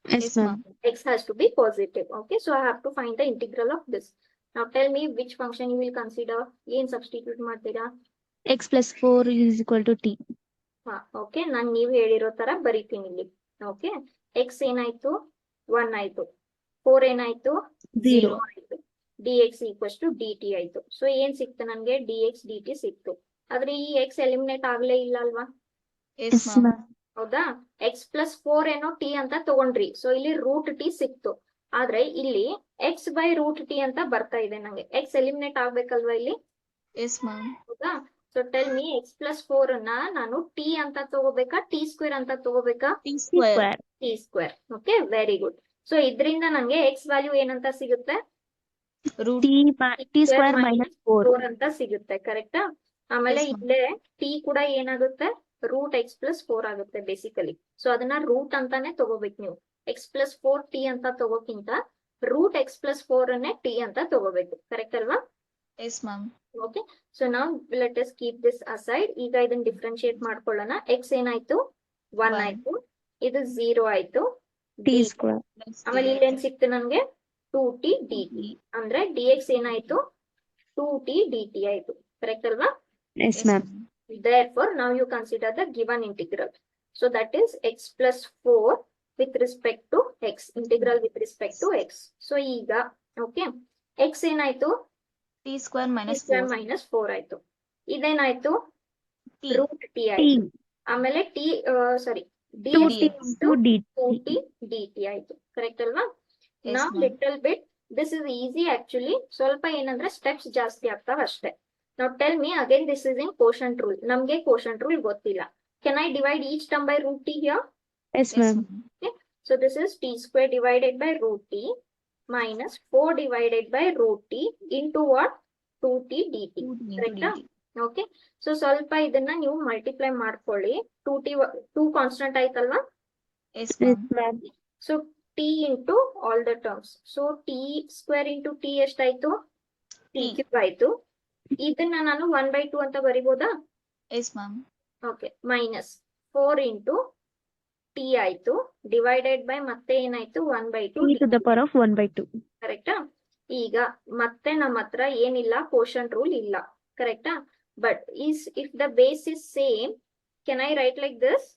Yes Yes, ma'am ma'am. X has to be positive. Okay, so I have to find the integral of this. Now tell me which function you will consider. ಏನ್ substitute ಮಾಡ್ತೀರಾ? X plus 4 is equal to t. ಹಾ, okay, ನಾನು ನೀವು ಹೇಳಿರೋ ತರ ಬರೀತೀನಿ ಇಲ್ಲಿ. Okay, X ಏನಾಯ್ತು? 1 ಆಯ್ತು. 4 ಏನಾಯ್ತು? 0 ಆಯ್ತು. dx ಈಕ್ವಲ್ಸ್ ಟು dt ಆಯ್ತು. ಸೊ ಏನ್ ಸಿಕ್ತು ನನ್ಗೆ? dx dt ಸಿಕ್ತು. ಆದ್ರೆ ಈ x ಎಲಿಮಿನೇಟ್ ಆಗ್ಲೇ ಇಲ್ಲ ಅಲ್ವಾ? Yes, yes ma'am. ಮ್ಯಾಮ್ ಹೌದಾ? ಎಕ್ಸ್ ಪ್ಲಸ್ 4 ಏನೋ ಟಿ ಅಂತ ತಗೊಂಡ್ರಿ. ಸೊ ಇಲ್ಲಿ ರೂಟ್ ಟಿ ಸಿಕ್ತು. ಆದ್ರೆ ಇಲ್ಲಿ ಎಕ್ಸ್ ಬೈ ರೂಟ್ ಟಿ ಅಂತ ಬರ್ತಾ ಇದೆ ನಂಗೆ. ಎಕ್ಸ್ ಎಲಿಮಿನೇಟ್ ಆಗ್ಬೇಕಲ್ವಾ ಇಲ್ಲಿ? Yes, ma'am. ಹೌದಾ? So tell me, X plus 4 ಅನ್ನ ನಾನು ಟಿ ಅಂತ ತಗೋಬೇಕಾ, ಟಿ ಸ್ಕ್ವೇರ್ ಅಂತ ತಗೋಬೇಕಾ? T square. Square. T square. Okay, very good. So ಇದರಿಂದ ನಂಗೆ ಎಕ್ಸ್ ವ್ಯಾಲ್ಯೂ ಏನಂತ ಸಿಗುತ್ತೆ? Root. T square minus 4. 4 ಅಂತ ಸಿಗುತ್ತೆ, ಕರೆಕ್ಟಾ? ಆಮೇಲೆ Yes, ma'am. ಇಲ್ಲೇ ಟಿ ಕೂಡ ಏನಾಗುತ್ತೆ? ರೂಟ್ ಎಕ್ಸ್ ಪ್ಲಸ್ 4 ಆಗುತ್ತೆ ಬೇಸಿಕಲಿ. ಸೊ ಅದನ್ನ ರೂಟ್ ಅಂತಾನೆ ತಗೋಬೇಕು ನೀವು. ಎಕ್ಸ್ ಪ್ಲಸ್ 4 ಟಿ ಅಂತ ತಗೋಕ್ಕಿಂತ ರೂಟ್ ಎಕ್ಸ್ ಪ್ಲಸ್ 4 ಅನ್ನೇ ಟಿ ಅಂತ ತಗೋಬೇಕು, ಕರೆಕ್ಟ್ ಅಲ್ವಾ? Yes, ma'am. ಓಕೆ, ಸೊ ನಾವು let us keep this aside. ಈಗ ಇದನ್ನ ಡಿಫ್ರೆನ್ಶಿಯೇಟ್ ಮಾಡ್ಕೊಳ್ಳೋಣ. ಎಕ್ಸ್ ಏನಾಯ್ತು? 1 One. ಆಯ್ತು. ಇದು 0 ಆಯ್ತು. T D. ಸ್ಕ್ವೇರ್. Plus ಆಮೇಲೆ T. ಇಲ್ಲಿ ಏನ್ ಸಿಕ್ತು ನನ್ಗೆ? 2t dt. ಅಂದ್ರೆ dx ಏನಾಯ್ತು? 2t dt ಆಯ್ತು, ಕರೆಕ್ಟ್ ಅಲ್ವಾ? Yes Yes, ma'am ma'am. Therefore, now you consider the given integral. So that is x plus 4 with respect to x. Integral with respect to x. So ಈಗ okay, x ಏನಾಯ್ತು? T square t minus square 4. minus 4 ಆಯ್ತು. ಇದೇನಾಯ್ತು? T. Root t T ಆಯ್ತು. ಆಮೇಲೆ t ಸಾರಿ 2 dx T dx. Into D 2t dt ಆಯ್ತು, correct ಅಲ್ವಾ? Yes, Now ma'am. little bit, this is easy actually. ಸ್ವಲ್ಪ ಏನಂದ್ರೆ steps ಜಾಸ್ತಿ ಆಗ್ತಾವ ಅಷ್ಟೇ. Now tell me again, this is in quotient rule. ನಮ್ಗೆ quotient rule ಗೊತ್ತಿಲ್ಲ. Can I divide each term by root t here? Yes Yes, ma'am ma'am. So this is t square divided by root t minus 4 divided by root t into what? 2t dt. 2T into Correct? dt. Okay. So ಸ್ವಲ್ಪ ಇದನ್ನ ನೀವು multiply ಮಾಡ್ಕೊಳ್ಳಿ. 2 constant ಆಯ್ತಲ್ವಾ? Yes, ma'am. Yes ma'am So t into all the terms. So t square into t ಎಷ್ಟಾಯ್ತು? t T. Cube ಆಯ್ತು. ಇದನ್ನ ನಾನು 1/2 ಅಂತ ಬರಿಬೋದಾ? Yes, ma'am. Okay, minus 4 into t ಆಯ್ತು, ಡಿವೈಡೆಡ್ ಬೈ ಮತ್ತೆ ಏನಾಯ್ತು? 1/2 t to the power of 1/2. ಕರೆಕ್ಟಾ? ಈಗ ಮತ್ತೆ ನಮ್ಮ ಹತ್ರ ಏನಿಲ್ಲ, ಕ್ವೋಷಂಟ್ ರೂಲ್ ಇಲ್ಲ, ಕರೆಕ್ಟಾ? But if the base is same, can I write like this?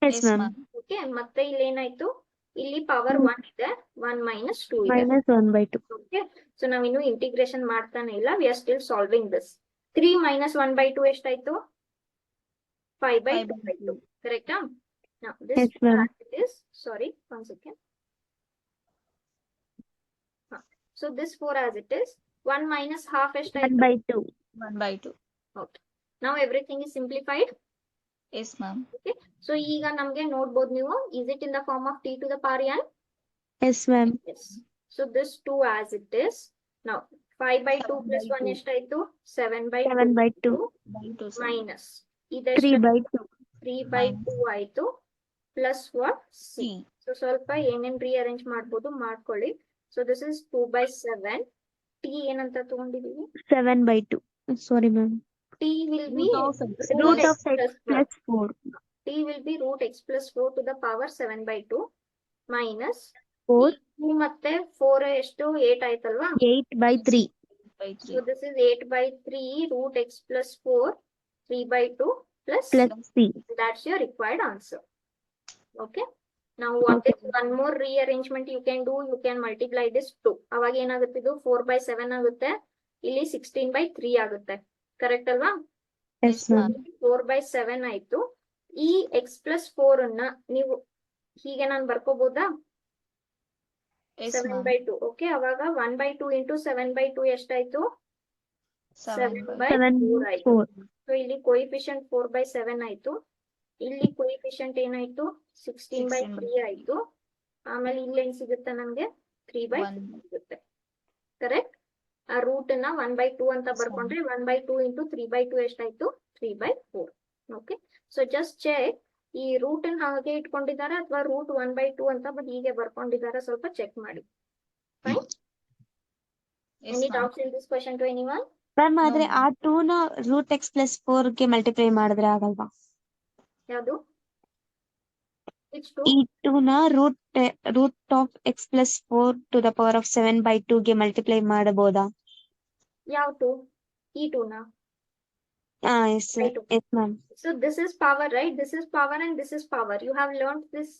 Yes Yes, ma'am ma'am. Okay, ಮತ್ತೆ ಇಲ್ಲಿ ಏನಾಯ್ತು? ಇಲ್ಲಿ ಪವರ್ 1 ಇದೆ, 1 minus 2 ಇದೆ. ಮೈನಸ್ 1/2. ಓಕೆ, ಸೊ ನಾವಿನ್ನು ಇಂಟಿಗ್ರೇಷನ್ ಮಾಡ್ತಾನೆ ಇಲ್ಲ, we are still solving this. 3 minus 1/2 ಎಷ್ಟಾಯ್ತು? 5/2 ಆಯ್ತು, ಕರೆಕ್ಟಾ? Now this Yes, ma'am. is, sorry, 1 second. So this 4 as it is, 1 minus half ಎಷ್ಟಾಯ್ತು? 1/2. 1/2. Okay. Now everything is simplified. Yes, ma'am. So ಈಗ ನಮ್ಗೆ ನೋಡ್ಬೋದು ನೀವು, is it in the form of t to the power n? Yes ma'am Yes. So this 2 as it is. Now 5/2 plus 1 7/2. ಎಷ್ಟಾಯ್ತು? 7/2 7/2. By 2, sir. minus ಇದೆಷ್ಟು? 3/2. 3/2 ಆಯ್ತು, plus what? T. C. So ಸ್ವಲ್ಪ ಏನೇನ್ rearrange ಮಾಡ್ಬೋದು ಮಾಡ್ಕೊಳ್ಳಿ. So this is 2/7. ಟಿ ಏನಂತ ತಗೊಂಡಿದೀವಿ? 7/2. Sorry ma'am. T will be Root of x root plus of x plus 4. T will be root x plus 4 to the power 7/2 minus 4. 2 ಮತ್ತೆ 4 ಎಷ್ಟು? 8 ಆಯ್ತಲ್ವಾ? 8/3. by So 3. this is 8/3 root x plus 4 3/2 plus plus C. that's your required answer. Okay. Now what is one more rearrangement you can do? You can multiply this 2. ಅವಾಗ ಏನಾಗುತ್ತೆ? ಇದು 4/7 ಆಗುತ್ತೆ, ಇಲ್ಲಿ 16/3 ಆಗುತ್ತೆ, correct ಅಲ್ವಾ? ಎಸ್ ಮ್ಯಾಮ್ 4/7 ಆಯ್ತು. ಈ x plus 4 ಅನ್ನ ನೀವು ಹೀಗೆ ನಾನು ಬರ್ಕೋಬಹುದಾ? Yes, ma'am. 7/2. ಓಕೆ, ಅವಾಗ 1/2 ಇಂಟು 7/2 ಎಷ್ಟಾಯ್ತು? 7/4 ಆಯ್ತು. 7/4. ಸೊ ಇಲ್ಲಿ ಕೋಯಿಫಿಷಿಯಂಟ್ 4/7 ಆಯ್ತು, ಇಲ್ಲಿ ಕೋಯಿಫಿಷಿಯಂಟ್ ಏನಾಯ್ತು? 16/3 ಆಯ್ತು. ಆಮೇಲೆ ಇಲ್ಲಿ ಏನ್ ಸಿಗುತ್ತೆ ನಮ್ಗೆ? 3/2 ಸಿಗುತ್ತೆ, ಕರೆಕ್ಟ್? ಆ ರೂಟ್ ನ 1/2 ಅಂತ ಬರ್ಕೊಂಡ್ರೆ 1/2 ಇಂಟು 3/2 ಎಷ್ಟಾಯ್ತು? 3/4. ಓಕೆ, ಸೊ ಜಸ್ಟ್ ಚೆಕ್, ಈ ರೂಟ್ ಅನ್ನ ಹಾಗೆ ಇಟ್ಕೊಂಡಿದ್ದಾರೆ ಅಥವಾ ರೂಟ್ 1/2 ಅಂತ ಹೀಗೆ ಬರ್ಕೊಂಡಿದ್ದಾರೆ, ಸ್ವಲ್ಪ ಚೆಕ್ ಮಾಡಿ. Fine. Yes, Any ma'am. doubts in this question to anyone? Ma'am No, ಆದ್ರೆ ma'am. ಆ 2 ನ √x+4 ಗೆ ಮಲ್ಟಿಪ್ಲೈ ಮಾಡಿದ್ರೆ ಆಗಲ್ವಾ? ಯಾವುದು? Which two? ಈ 2 ನ √(x+4 to the power of 7/2 ಗೆ ಮಲ್ಟಿಪ್ಲೈ ಮಾಡಬಹುದಾ? ಯಾವ two? ಈ two na? Yes By two. Yes ma'am. So this is power, right? This is power and this is power. You have learned this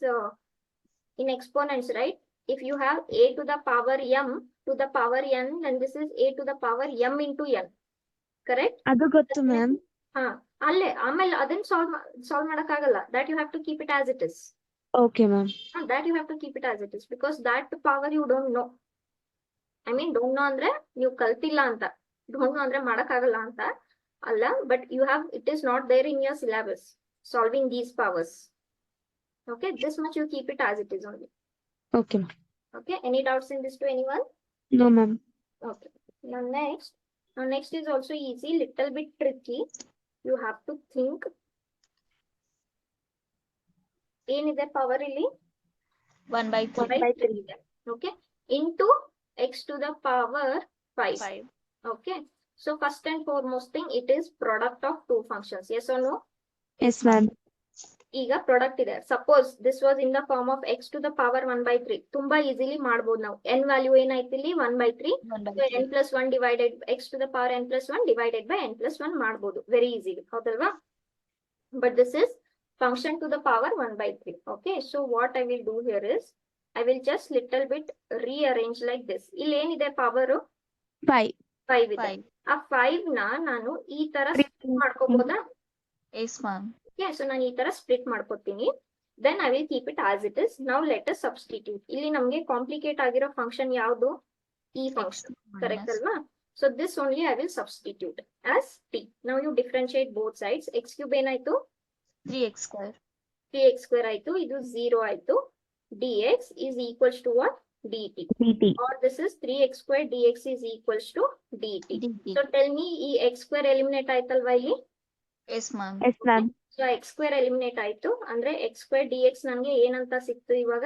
in exponents, right? If you have a to the power m to the power n, then this is a to the power m into n. Correct? ಅದು ಗೊತ್ತು ma'am. ಹಾ, ಅಲ್ಲೇ ಆಮೇಲೆ ಅದನ್ನ solve ಮಾಡಕ್ಕಾಗಲ್ಲ. That you have to keep it as it is. Okay ma'am. That you have to keep it as it is because that power you don't know. I mean, don't know ಅಂದ್ರೆ ನೀವು ಕಲ್ತಿಲ್ಲ ಅಂತ. Don't know ಅಂದ್ರೆ ಮಾಡಕ್ಕಾಗಲ್ಲ ಅಂತ ಅಲ್ಲ, but you have, it is not there in your syllabus solving these powers. Okay, this much you keep it as it is only. Okay ma'am. Okay, any doubts in this to anyone? No ma'am. Okay, now next is also easy, little bit tricky. You have to think. ಏನಿದೆ power ಇಲ್ಲಿ? 1/3. 1/3 ಇದೆ. Okay, into x to the power 5. 5. Okay, so first and foremost thing, it is product of two functions. Yes or no? Yes ma'am. ಈಗ product ಇದೆ. Suppose this was in the form of x to the power 1/3. ತುಂಬಾ easily ಮಾಡ್ಬೋದು ನಾವು. n value ಏನಾಯ್ತು ಇಲ್ಲಿ? 1/3. So 1/3. n+1 divided x to the power n+1 divided by n+1 ಮಾಡ್ಬೋದು. Very easy, ಹೌದಲ್ವಾ? But this is function to the power 1/3. Okay, so what I will do here is I will just little bit rearrange like this. ಇಲ್ಲಿ ಏನಿದೆ power? 5 ಇದೆ. 5. ಆ 5 ನ ನಾನು ಈ ತರ split ಮಾಡ್ಕೋಬಹುದಾ? Yes, ma'am. Okay, so ನಾನು ಈ ತರ ಸ್ಪ್ಲಿಟ್ ಮಾಡ್ಕೊತೀನಿ. Then I will keep it as it is. Now let us substitute. ಇಲ್ಲಿ ನಮಗೆ ಕಾಂಪ್ಲಿಕೇಟ್ ಆಗಿರೋ ಫಂಕ್ಷನ್ ಯಾವುದು? ಈ ಫಂಕ್ಷನ್, ಕರೆಕ್ಟ್ ಅಲ್ವಾ? So this only I will substitute as t. Now you differentiate both sides. x cube ಏನಾಯ್ತು? 3x square. 3x square ಆಯ್ತು. ಇದು 0 ಆಯ್ತು. dx is equals to what? dt. Or this is 3x square dx is equals to dt. dt. So tell me, ಈ x square eliminate ಆಯ್ತಲ್ವಾ ಇಲ್ಲಿ? Yes, ma'am. Yes ma'am. So x square eliminate ಆಯ್ತು. ಅಂದ್ರೆ x square dx ನಮ್ಗೆ ಏನಂತ ಸಿಕ್ತು ಇವಾಗ?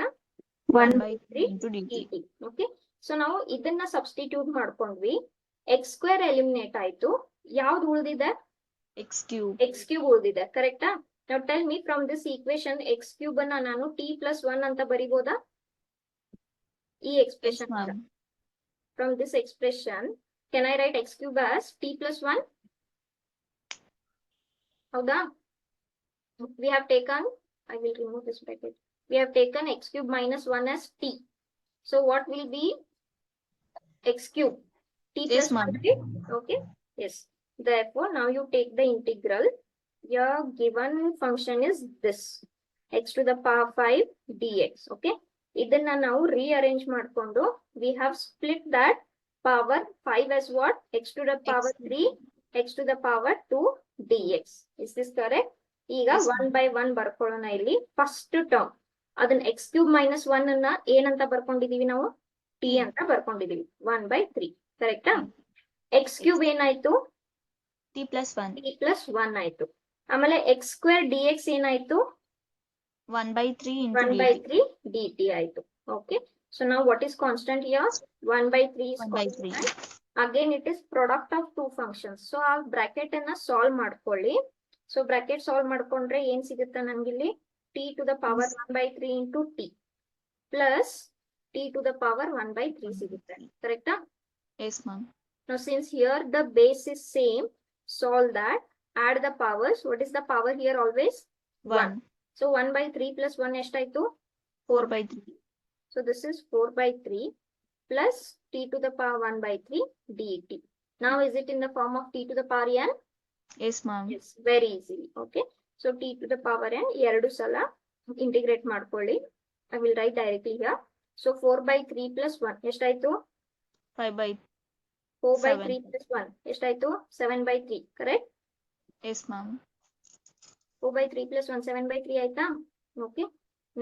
1/3 into dt. dt. Okay, so ನಾವು ಇದನ್ನ ಸಬ್ಸ್ಟಿಟ್ಯೂಟ್ ಮಾಡ್ಕೊಂಡ್ವಿ. x square eliminate ಆಯ್ತು. ಯಾವ್ದು ಉಳಿದಿದೆ? x cube. x cube ಉಳಿದಿದೆ, ಕರೆಕ್ಟಾ? Now tell me, from this equation x cube ಅನ್ನ ನಾನು t+1 ಅಂತ ಬರಿಬೋದಾ? ಈ Yes, expression ma'am. from this expression, can I write x cube as t+1? ಹೌದಾ? We have taken, I will remove this bracket. We have taken x cube minus 1 as t. So what will be x cube? T Yes, plus 1, ma'am. right? Okay, yes. Therefore, now you take the integral. Your given function is this, x to the power 5 dx. Okay, ಇದನ್ನ ನಾವು rearrange ಮಾಡ್ಕೊಂಡು we have split that power 5 as what? x to the power 3, x to the power 2 dx. Is this correct? ಈಗ Yes, 1 by 1 ಬರ್ಕೊಳ್ಳೋಣ. ಇಲ್ಲಿ first term ಅದನ್ನ x cube minus 1 ಅನ್ನ ಏನಂತ ಬರ್ಕೊಂಡಿದೀವಿ ನಾವು? t ಅಂತ ಬರ್ಕೊಂಡಿದೀವಿ. 1/3, ಕರೆಕ್ಟಾ? x cube ಏನಾಯ್ತು? t+1. t+1 ಆಯ್ತು. ಆಮೇಲೆ x square dx ಏನಾಯ್ತು? 1/3 into dt. 1/3 dt ಆಯ್ತು. Okay, so now what is constant here? 1/3 is 1/3. constant. Again it is product of two functions. So ಆ ಬ್ರಾಕೆಟ್ ಅನ್ನ ಸಾಲ್ವ್ ಮಾಡ್ಕೊಳ್ಳಿ. ಸೊ ಬ್ರಾಕೆಟ್ ಸಾಲ್ವ್ ಮಾಡ್ಕೊಂಡ್ರೆ ಏನ್ ಸಿಗುತ್ತೆ ನಮ್ಗಿಲ್ಲಿ? t to the power 1/3 into t plus t to the power 1/3 ಸಿಗುತ್ತೆ, ಕರೆಕ್ಟಾ? Yes, ma'am. Now since here the base is same, solve that, add the powers. What is the power here always? 1. So 1/3 plus 1 ಎಷ್ಟಾಯ್ತು? 4/3. So this is 4/3 plus t to the power 1/3 dt. Now is it in the form of t to the power n? Yes, ma'am. Yes, very easily. Okay, so t to the power n ಎರಡು ಸಲ integrate ಮಾಡ್ಕೊಳ್ಳಿ. I will write directly here. So 4/3 plus 1 ಎಷ್ಟಾಯ್ತು? 5/3. 4/3 plus 1 ಎಷ್ಟಾಯ್ತು? 7/3, correct? Yes, ma'am. 4/3 plus 1 7/3 ಆಯ್ತಾ? Okay,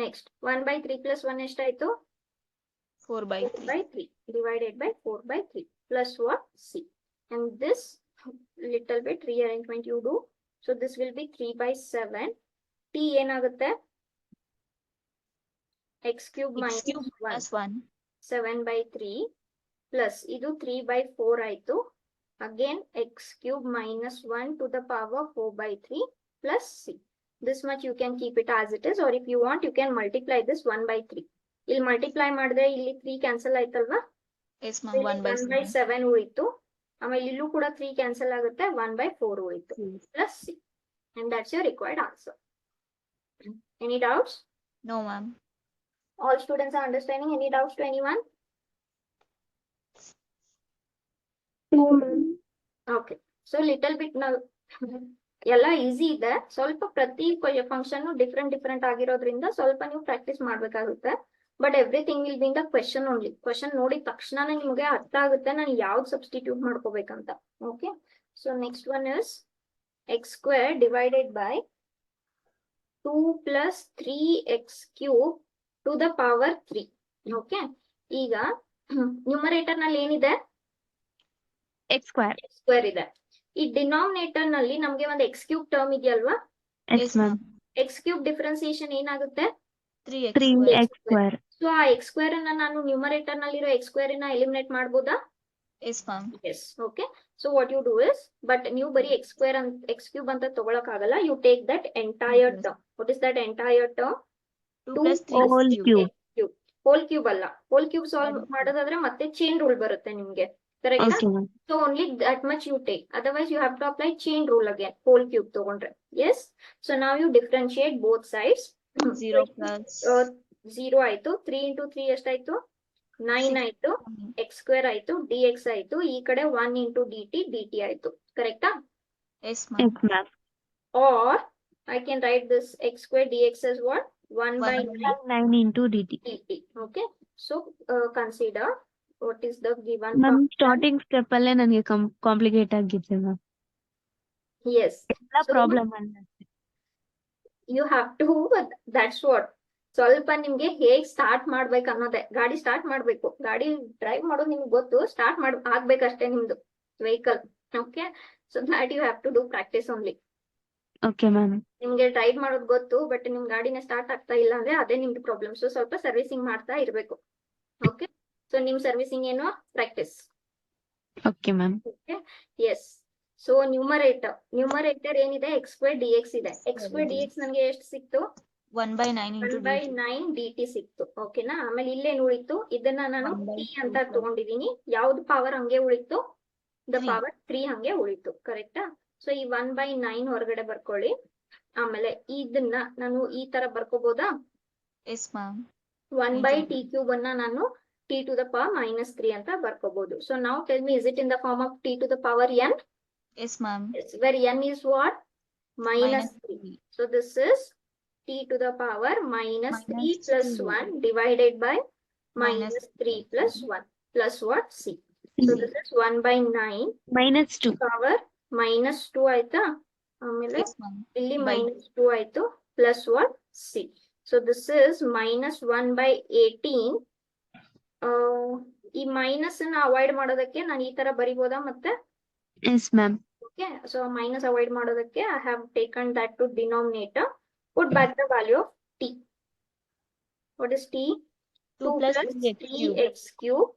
next 1/3 plus 1 ಎಷ್ಟಾಯ್ತು? 4/3. 4/3 divided by 4/3 plus what? C. And this little bit rearrangement you do. So this will be 3/7. T ಏನಾಗುತ್ತೆ? x cube X minus cube 1. plus 1. 7/3 plus ಇದು 3/4 ಆಯ್ತು. Again X cube minus 1 to the power 4/3 plus c. This much you can keep it as it is, or if you want you can multiply this 1/3. ಇಲ್ಲಿ multiply ಮಾಡಿದ್ರೆ ಇಲ್ಲಿ 3 cancel ಆಯ್ತಲ್ವಾ, yes ma'am 1/7 ಉಳಿತು. ಆಮೇಲೆ ಇಲ್ಲೂ ಕೂಡ 3 ಕ್ಯಾನ್ಸಲ್ ಆಗುತ್ತೆ, 1/4 ಉಳಿತು plus C. And that's your required answer. Any doubts? No ma'am. All students are understanding? Any doubts to anyone? Okay. So little bit now ಎಲ್ಲ ಈಸಿ ಇದೆ. ಸ್ವಲ್ಪ ಪ್ರತಿ ಫಂಕ್ಷನ್ ಡಿಫ್ರೆಂಟ್ ಆಗಿರೋದ್ರಿಂದ ಸ್ವಲ್ಪ ನೀವು ಪ್ರಾಕ್ಟೀಸ್ ಮಾಡ್ಬೇಕಾಗುತ್ತೆ. But everything will be in the question only. Question ನೋಡಿದ ತಕ್ಷಣ ನಿಮಗೆ ಅರ್ಥ ಆಗುತ್ತೆ ನಾನು ಯಾವ್ದು ಸಬ್ಸ್ಟಿಟ್ಯೂಟ್ ಮಾಡ್ಕೋಬೇಕಂತ. Okay. So next one is x square divided by 2 plus 3x cube to the power 3. Okay. ಈಗ ನ್ಯೂಮರೇಟರ್ ನಲ್ಲಿ ಏನಿದೆ, ಎಕ್ಸ್ ಸ್ಕ್ವೇರ್. ಎಕ್ಸ್ ಸ್ಕ್ವೇರ್ ಇದೆ. ಈ ಡಿನಾಮಿನೇಟರ್ ನಲ್ಲಿ ನಮ್ಗೆ ಒಂದು ಎಕ್ಸ್ ಕ್ಯೂಬ್ ಟರ್ಮ್ ಇದೆಯಲ್ವಾ, yes ma'am. X cube differentiation ಏನಾಗುತ್ತೆ, 3x ಸ್ಕ್ವೇರ್. ಸೊ ಆ ಎಕ್ಸ್ ಸ್ಕ್ವೇರ್ ಅನ್ನ ನಾನು ನ್ಯೂಮರೇಟರ್ ನಲ್ಲಿರೋ ಎಕ್ಸ್ ಸ್ಕ್ವೇರ್ ನ ಎಲಿಮಿನೇಟ್ ಮಾಡ್ಬೋದಾ? Yes ma'am. Yes. Okay. So what you do is, but ನೀವು ಬರೀ ಎಕ್ಸ್ ಸ್ಕ್ವೇರ್ ಅಂತ ಎಕ್ಸ್ ಕ್ಯೂಬ್ ಅಂತ ತಗೊಳಕ್ ಆಗಲ್ಲ. You take that entire term. What is that entire term? 2 plus 3 whole cube. Whole cube ಅಲ್ಲ, whole cube solve ಮಾಡೋದಾದ್ರೆ ಮತ್ತೆ chain rule ಬರುತ್ತೆ ನಿಮ್ಗೆ, correct? Okay ma'am. So only that much you take. Otherwise, you have to apply chain rule again. Whole cube ತಗೊಂಡ್ರೆ. Yes. So now you differentiate both sides. 0 plus 0 ಆಯ್ತು. 3 into 3 ಎಷ್ಟಾಯ್ತು? 9 ಆಯ್ತು. x square ಆಯ್ತು. dx ಆಯ್ತು. ಈ ಕಡೆ 1 into dt ಆಯ್ತು. ಕರೆಕ್ಟಾ? S ma'am. Yes ma'am. Or I can write this x square dx as what? 1/9 9 into dt. dt. Okay. So consider what is the given ma'am function. Starting step ಅಲ್ಲೇ ನನಗೆ complicate ಆಗಿದೆ ma'am. Yes. ಎಲ್ಲ So- problem ಅಲ್ಲ. You have to, that's what. ಸ್ವಲ್ಪ ನಿಮ್ಗೆ ಹೇಗ್ start ಮಾಡ್ಬೇಕು ಅನ್ನೋದೇ. ಗಾಡಿ ಸ್ಟಾರ್ಟ್ ಮಾಡ್ಬೇಕು, ಗಾಡಿ ಡ್ರೈವ್ ಮಾಡೋದು ನಿಮ್ಗೆ ಗೊತ್ತು, ಸ್ಟಾರ್ಟ್ ಆಗ್ಬೇಕಷ್ಟೇ ನಿಮ್ದು vehicle. Okay. So that you have to do practice only. Okay ma'am. ನಿಮ್ಗೆ ಡ್ರೈವ್ ಮಾಡೋದು ಗೊತ್ತು, ಬಟ್ ನಿಮ್ ಗಾಡಿನ ಸ್ಟಾರ್ಟ್ ಆಗ್ತಾ ಇಲ್ಲ ಅಂದ್ರೆ ಅದೇ ನಿಮ್ದು ಪ್ರಾಬ್ಲಮ್. ಸೊ ಸ್ವಲ್ಪ ಸರ್ವಿಸಿಂಗ್ ಮಾಡ್ತಾ ಇರ್ಬೇಕು. ಓಕೆ. ಸೊ ನಿಮ್ ಸರ್ವಿಸಿಂಗ್ ಏನು? Practice. Okay ma'am. Okay. Yes. So numerator ಏನಿದೆ, ಎಕ್ಸ್ ಸ್ಕ್ವೇರ್ ಡಿಎಕ್ಸ್ ಇದೆ. ಎಕ್ಸ್ ಸ್ಕ್ವೇರ್ ಡಿಎಕ್ಸ್ ನನ್ಗೆ ಎಷ್ಟು ಸಿಕ್ತು? 1/9 into 1/9 dt ಸಿಕ್ತು. ಓಕೆನಾ? ಆಮೇಲೆ ಇಲ್ಲೇನು ಉಳಿತು, ಇದನ್ನ ನಾನು 1/3 t ಅಂತ ತಗೊಂಡಿದೀನಿ. ಯಾವ್ದು ಪವರ್ ಹಂಗೆ ಉಳಿತು? ದ 3. ಪವರ್ 3 ಹಂಗೆ ಉಳಿತು. ಕರೆಕ್ಟಾ? ಸೊ ಈ 1/9 ಹೊರಗಡೆ ಬರ್ಕೊಳ್ಳಿ. ಆಮೇಲೆ ಇದನ್ನ ನಾನು ಈ ತರ ಬರ್ಕೋಬಹುದಾ? Yes ma'am. 1/t³ ಅನ್ನ ನಾನು t to the power -3 ಅಂತ ಬರ್ಕೋಬಹುದು. So now tell me, is it in the form of t to the power n? Yes ma'am. Yes, where n is what? -3. So this is t to the power -3 plus 1 divided by -3 plus 1 plus what? C. So this is 1/9 -2. power -2 ಆಯ್ತಾ? ಆಮೇಲೆ S ma'am. ಇಲ್ಲಿ By- -2 ಆಯ್ತು plus what? C. So this is -1/18. ಈ minus ಅನ್ನ avoid ಮಾಡೋದಕ್ಕೆ ನಾನು ಈ ತರ ಬರಿಬೋದಾ ಮತ್ತೆ? Yes ma'am. Okay, so minus avoid ಮಾಡೋದಕ್ಕೆ I have taken that to denominator. Put back the value of t. What is t? 2 plus 3x cube. 3x cube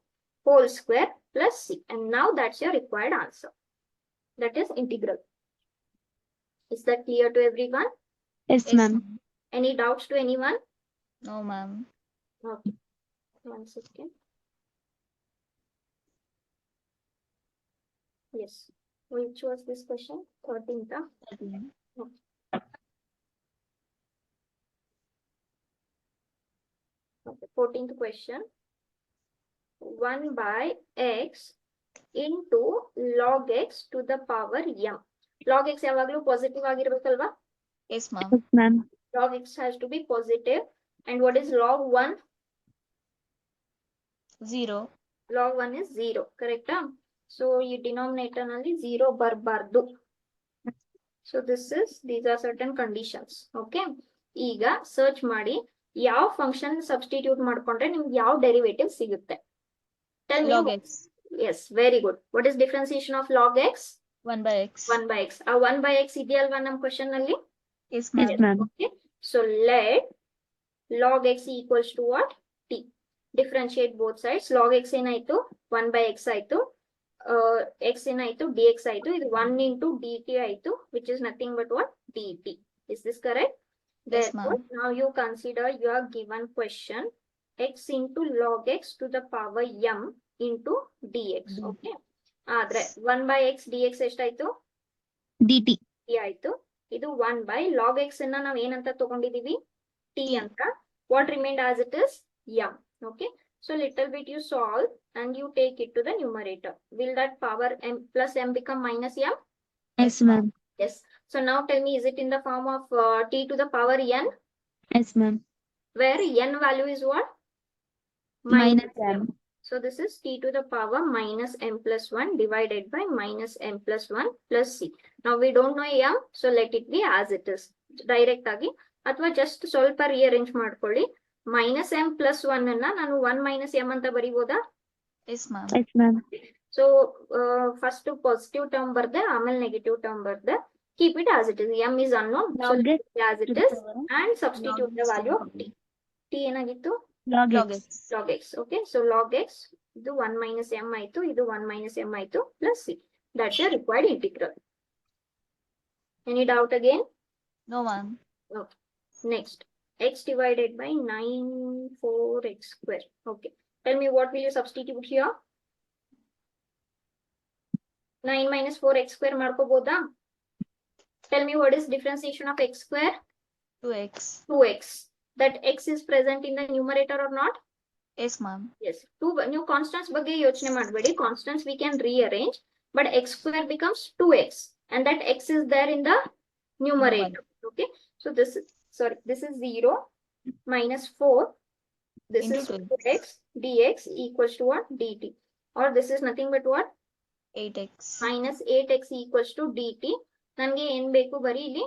whole square plus c. And now that's your required answer. That is integral. Is that clear to everyone? Yes Yes, ma'am. ma'am. Any doubts to anyone? No ma'am. Okay. 1 second. Yes. Which was this question? 13th. 13. Okay, 14th question. 1 by x into log x to the power m. Log x ಯಾವಾಗಲೂ positive ಆಗಿರ್ಬೇಕಲ್ವಾ? Yes ma'am. Yes ma'am. Log x has to be positive. And what is log 1? 0. Log 1 is 0, correct? So ಈ denominator ನಲ್ಲಿ 0 ಬರಬಾರ್ದು. So these are certain conditions. Okay. ಈಗ search ಮಾಡಿ ಯಾವ function substitute ಮಾಡ್ಕೊಂಡ್ರೆ ನಿಮ್ಗೆ ಯಾವ ಡೆರಿವೇಟಿವ್ ಸಿಗುತ್ತೆ? Tell me. Log x. Yes, very good. What is differentiation of log x? 1 by x. 1 by x. ಆ 1 by x ಇದೆಯಲ್ವಾ ನಮ್ ಕ್ವೆಶ್ಚನ್ ನಲ್ಲಿ? Yes yes ma'am. Ma'am. Okay. So let log x equals to what? T. Differentiate both sides. Log x ಏನಾಯ್ತು 1/x ಆಯ್ತು, X ಏನಾಯ್ತು dx ಆಯ್ತು, ಇದು 1 into dt ಆಯ್ತು, which is nothing but what dt. Is this correct? Yes, Therefore, ma'am. now you consider your given question x into log x to the power m into dx. dt. Okay. ಆದ್ರೆ 1/x dx ಎಷ್ಟಾಯ್ತು dt. t ಆಯ್ತು. ಇದು 1 log x ಅನ್ನ ನಾವ್ ಏನಂತ ತಗೊಂಡಿದೀವಿ t T. ಅಂತ. What remained as it is m. Okay. So little bit you solve and you take it to the numerator. Will that power m plus m become minus m? Yes, ma'am. Yes. So now tell me, is it in the form of t to the power n, Yes, ma'am. where n value is what? Minus m. So this is t to the power minus m plus 1 divided by minus m plus 1 plus c. Now we don't know m, so let it be as it is. Direct agi ಅಥವಾ just ಸ್ವಲ್ಪ rearrange ಮಾಡ್ಕೊಳ್ಳಿ. minus m plus 1 ಅನ್ನ ನಾನು 1 minus m ಅಂತ ಬರಿಬೋದಾ? Yes, ma'am. Yes, ma'am. So first positive term ಬರ್ದೆ, ಆಮೇಲೆ negative term ಬರ್ದೆ. Keep it as it is. m is unknown, so Log leave it as to it the is power and substitute the Log value x. of t. t ಏನಾಗಿತ್ತು log Log x. x. log x. Okay, so log x, ಇದು 1 minus m ಆಯ್ತು, ಇದು 1 minus m ಆಯ್ತು plus c. That's your required integral. Any doubt again? No, ma'am. Next, x divided by 9/4x square. Okay, tell me what will you substitute here? 9 minus 4x square ಮಾಡ್ಕೋಬೋದಾ? Tell me what is differentiation of x square? 2x. 2x. That x is present in the numerator or not? Yes, ma'am. Yes. New constants ಬಗ್ಗೆ ಯೋಚನೆ ಮಾಡಬೇಡಿ. Constants we can rearrange, but x square becomes 2x, and that x is there in the numerator. Okay. So this is 0 minus 4. This Into is 2x. 2x dx equals to what? dt. Or this is nothing but what? 8x. Minus 8x equals to dt. ನನಗೆ ಏನ್ ಬೇಕು ಬರೀ ಇಲ್ಲಿ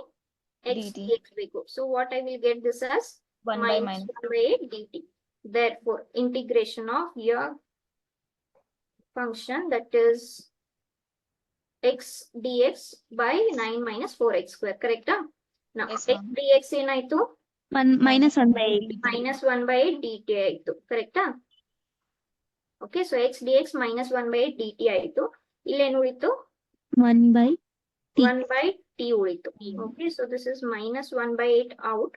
x dt. dx ಬೇಕು. So what I will get this as 1 by minus minus. 1 by 8 dt. Therefore, integration of your function, that is x dx by 9 minus 4x square. Correct? Now, Yes, x ma'am. dx ಏನಾಯ್ತು? Minus 1 by 8. Minus 1 by 8 dt ಆಯ್ತು. Correct? Okay, so x dx minus 1 by 8 dt ಆಯ್ತು. ಇಲ್ಲೇನು ಉಳಿತು? 1 by t. 1 by t ಉಳಿತು. Okay, so this is minus 1 by 8 out,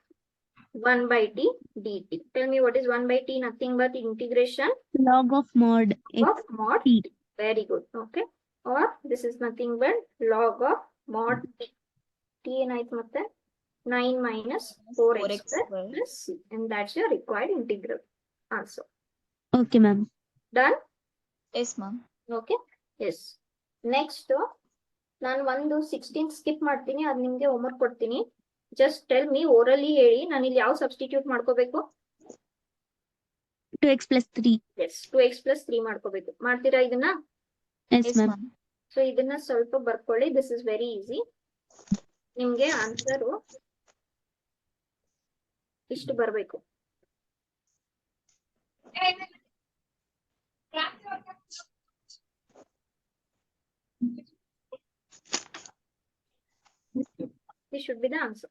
1 by t dt. Tell me what is 1 by t? Nothing but integration Log of mod x. of mod t. t. Very good. Okay, or this is nothing but log of mod t. t ಏನಾಯ್ತು ಮತ್ತೆ 9 minus 4x 4x square square. plus c, and that's your required integral answer. Okay, ma'am. Done? Yes, ma'am. Okay, yes. Next, ನಾನು ಒಂದು 16 skip ಮಾಡ್ತೀನಿ, ಅದು ನಿಮ್ಗೆ homework ಕೊಡ್ತೀನಿ. Just tell me, orally ಹೇಳಿ, ನಾನು ಇಲ್ಲಿ ಯಾವ ಸಬ್ಸ್ಟಿಟ್ಯೂಟ್ ಮಾಡ್ಕೋಬೇಕು? 2x plus 3. S, 2x plus 3 ಮಾಡ್ಕೋಬೇಕು. ಮಾಡ್ತೀರಾ ಇದನ್ನ? Yes, Yes, ma'am. ma'am. So ಇದನ್ನ ಸ್ವಲ್ಪ ಬರ್ಕೊಳ್ಳಿ. This is very easy. ನಿಮ್ಗೆ ಆನ್ಸರು ಇಷ್ಟು ಬರಬೇಕು. This should be the answer.